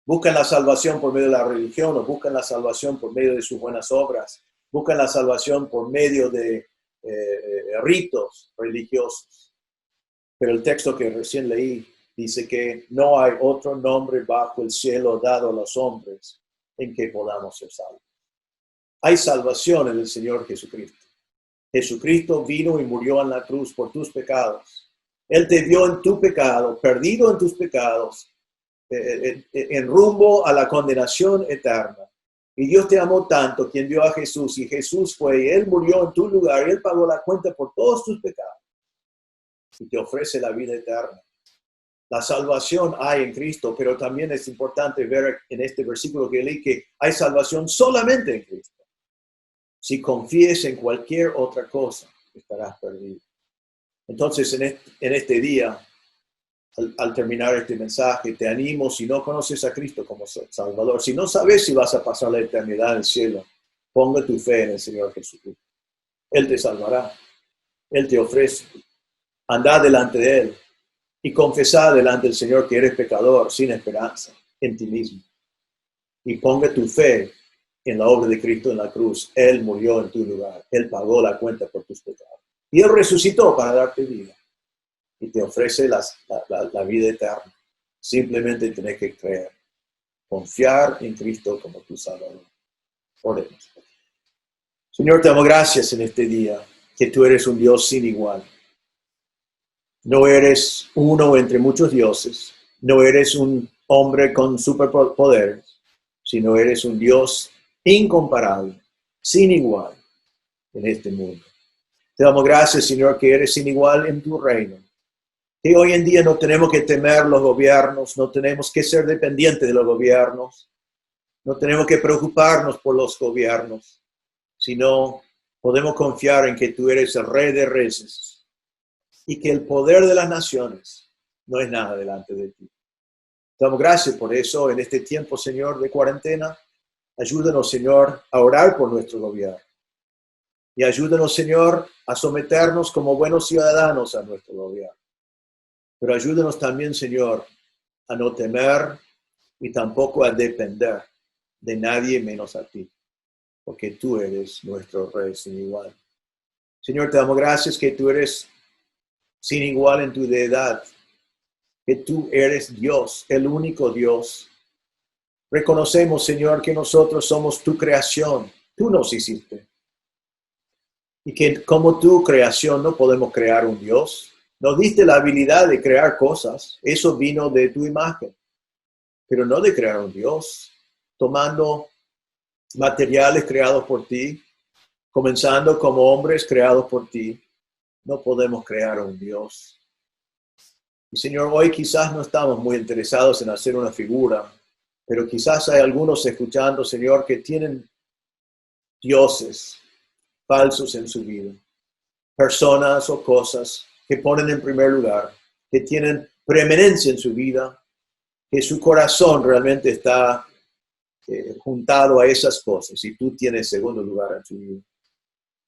[SPEAKER 3] Buscan la salvación por medio de la religión o buscan la salvación por medio de sus buenas obras. Buscan la salvación por medio de ritos religiosos. Pero el texto que recién leí dice que no hay otro nombre bajo el cielo dado a los hombres en que podamos ser salvos. Hay salvación en el Señor Jesucristo. Jesucristo vino y murió en la cruz por tus pecados. Él te vio en tu pecado, perdido en tus pecados, en rumbo a la condenación eterna. Y Dios te amó tanto, quien dio a Jesús, y Jesús fue, y Él murió en tu lugar, y Él pagó la cuenta por todos tus pecados, y te ofrece la vida eterna. La salvación hay en Cristo, pero también es importante ver en este versículo que leí que hay salvación solamente en Cristo. Si confíes en cualquier otra cosa, estarás perdido. Entonces, en este día, al terminar este mensaje, te animo, si no conoces a Cristo como Salvador, si no sabes si vas a pasar la eternidad en el cielo, ponga tu fe en el Señor Jesucristo. Él te salvará. Él te ofrece. Andá delante de Él y confesá delante del Señor que eres pecador, sin esperanza en ti mismo. Y ponga tu fe en la obra de Cristo en la cruz. Él murió en tu lugar. Él pagó la cuenta por tus pecados. Y Él resucitó para darte vida. Y te ofrece la vida eterna. Simplemente tienes que creer. Confiar en Cristo como tu Salvador. Oremos. Señor, te damos gracias en este día, que tú eres un Dios sin igual. No eres uno entre muchos dioses. No eres un hombre con superpoderes, sino eres un Dios incomparable, sin igual en este mundo. Te damos gracias, Señor, que eres sin igual en tu reino. Que hoy en día no tenemos que temer los gobiernos, no tenemos que ser dependientes de los gobiernos, no tenemos que preocuparnos por los gobiernos, sino podemos confiar en que tú eres el Rey de Reyes y que el poder de las naciones no es nada delante de ti. Te damos gracias por eso en este tiempo, Señor, de cuarentena. Ayúdanos, Señor, a orar por nuestro gobierno Y ayúdanos, Señor, a someternos como buenos ciudadanos a nuestro gobierno. Pero ayúdanos también, Señor, a no temer y tampoco a depender de nadie menos a ti, porque tú eres nuestro Rey sin igual. Señor, te damos gracias que tú eres sin igual en tu deidad, que tú eres Dios, el único Dios. Reconocemos, Señor, que nosotros somos tu creación, tú nos hiciste. Y que como tu creación no podemos crear un Dios. Nos diste la habilidad de crear cosas, eso vino de tu imagen, pero no de crear un Dios, tomando materiales creados por ti, comenzando como hombres creados por ti. No podemos crear un Dios. Y Señor, hoy quizás no estamos muy interesados en hacer una figura, pero quizás hay algunos escuchando, Señor, que tienen dioses falsos en su vida, personas o cosas que ponen en primer lugar, que tienen preeminencia en su vida, que su corazón realmente está juntado a esas cosas y tú tienes segundo lugar en tu vida.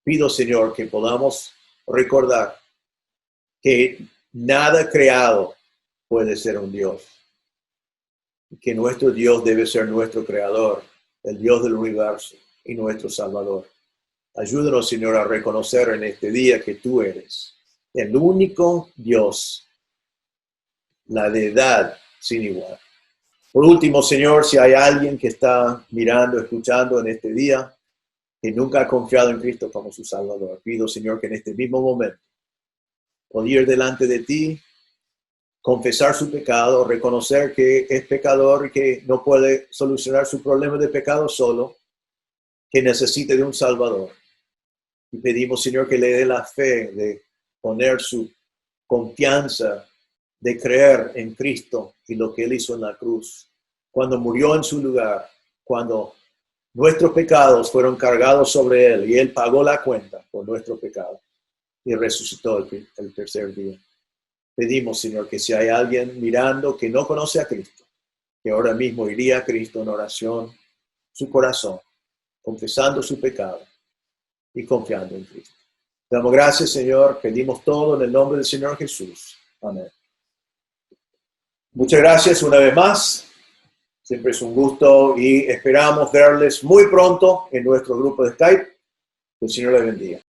[SPEAKER 3] Pido, Señor, que podamos recordar que nada creado puede ser un Dios, que nuestro Dios debe ser nuestro creador, el Dios del universo y nuestro Salvador. Ayúdanos, Señor, a reconocer en este día que tú eres el único Dios, la deidad sin igual. Por último, Señor, si hay alguien que está mirando, escuchando en este día, que nunca ha confiado en Cristo como su Salvador, pido, Señor, que en este mismo momento pueda ir delante de ti, confesar su pecado, reconocer que es pecador y que no puede solucionar su problema de pecado solo, que necesite de un Salvador. Y pedimos, Señor, que le dé la fe de poner su confianza, de creer en Cristo y lo que Él hizo en la cruz. Cuando murió en su lugar, cuando nuestros pecados fueron cargados sobre Él y Él pagó la cuenta por nuestro pecado y resucitó el tercer día. Pedimos, Señor, que si hay alguien mirando que no conoce a Cristo, que ahora mismo iría a Cristo en oración, su corazón, confesando su pecado y confiando en Cristo. Te damos gracias, Señor. Pedimos todo en el nombre del Señor Jesús. Amén. Muchas gracias una vez más. Siempre es un gusto y esperamos verles muy pronto en nuestro grupo de Skype. Que el Señor les bendiga.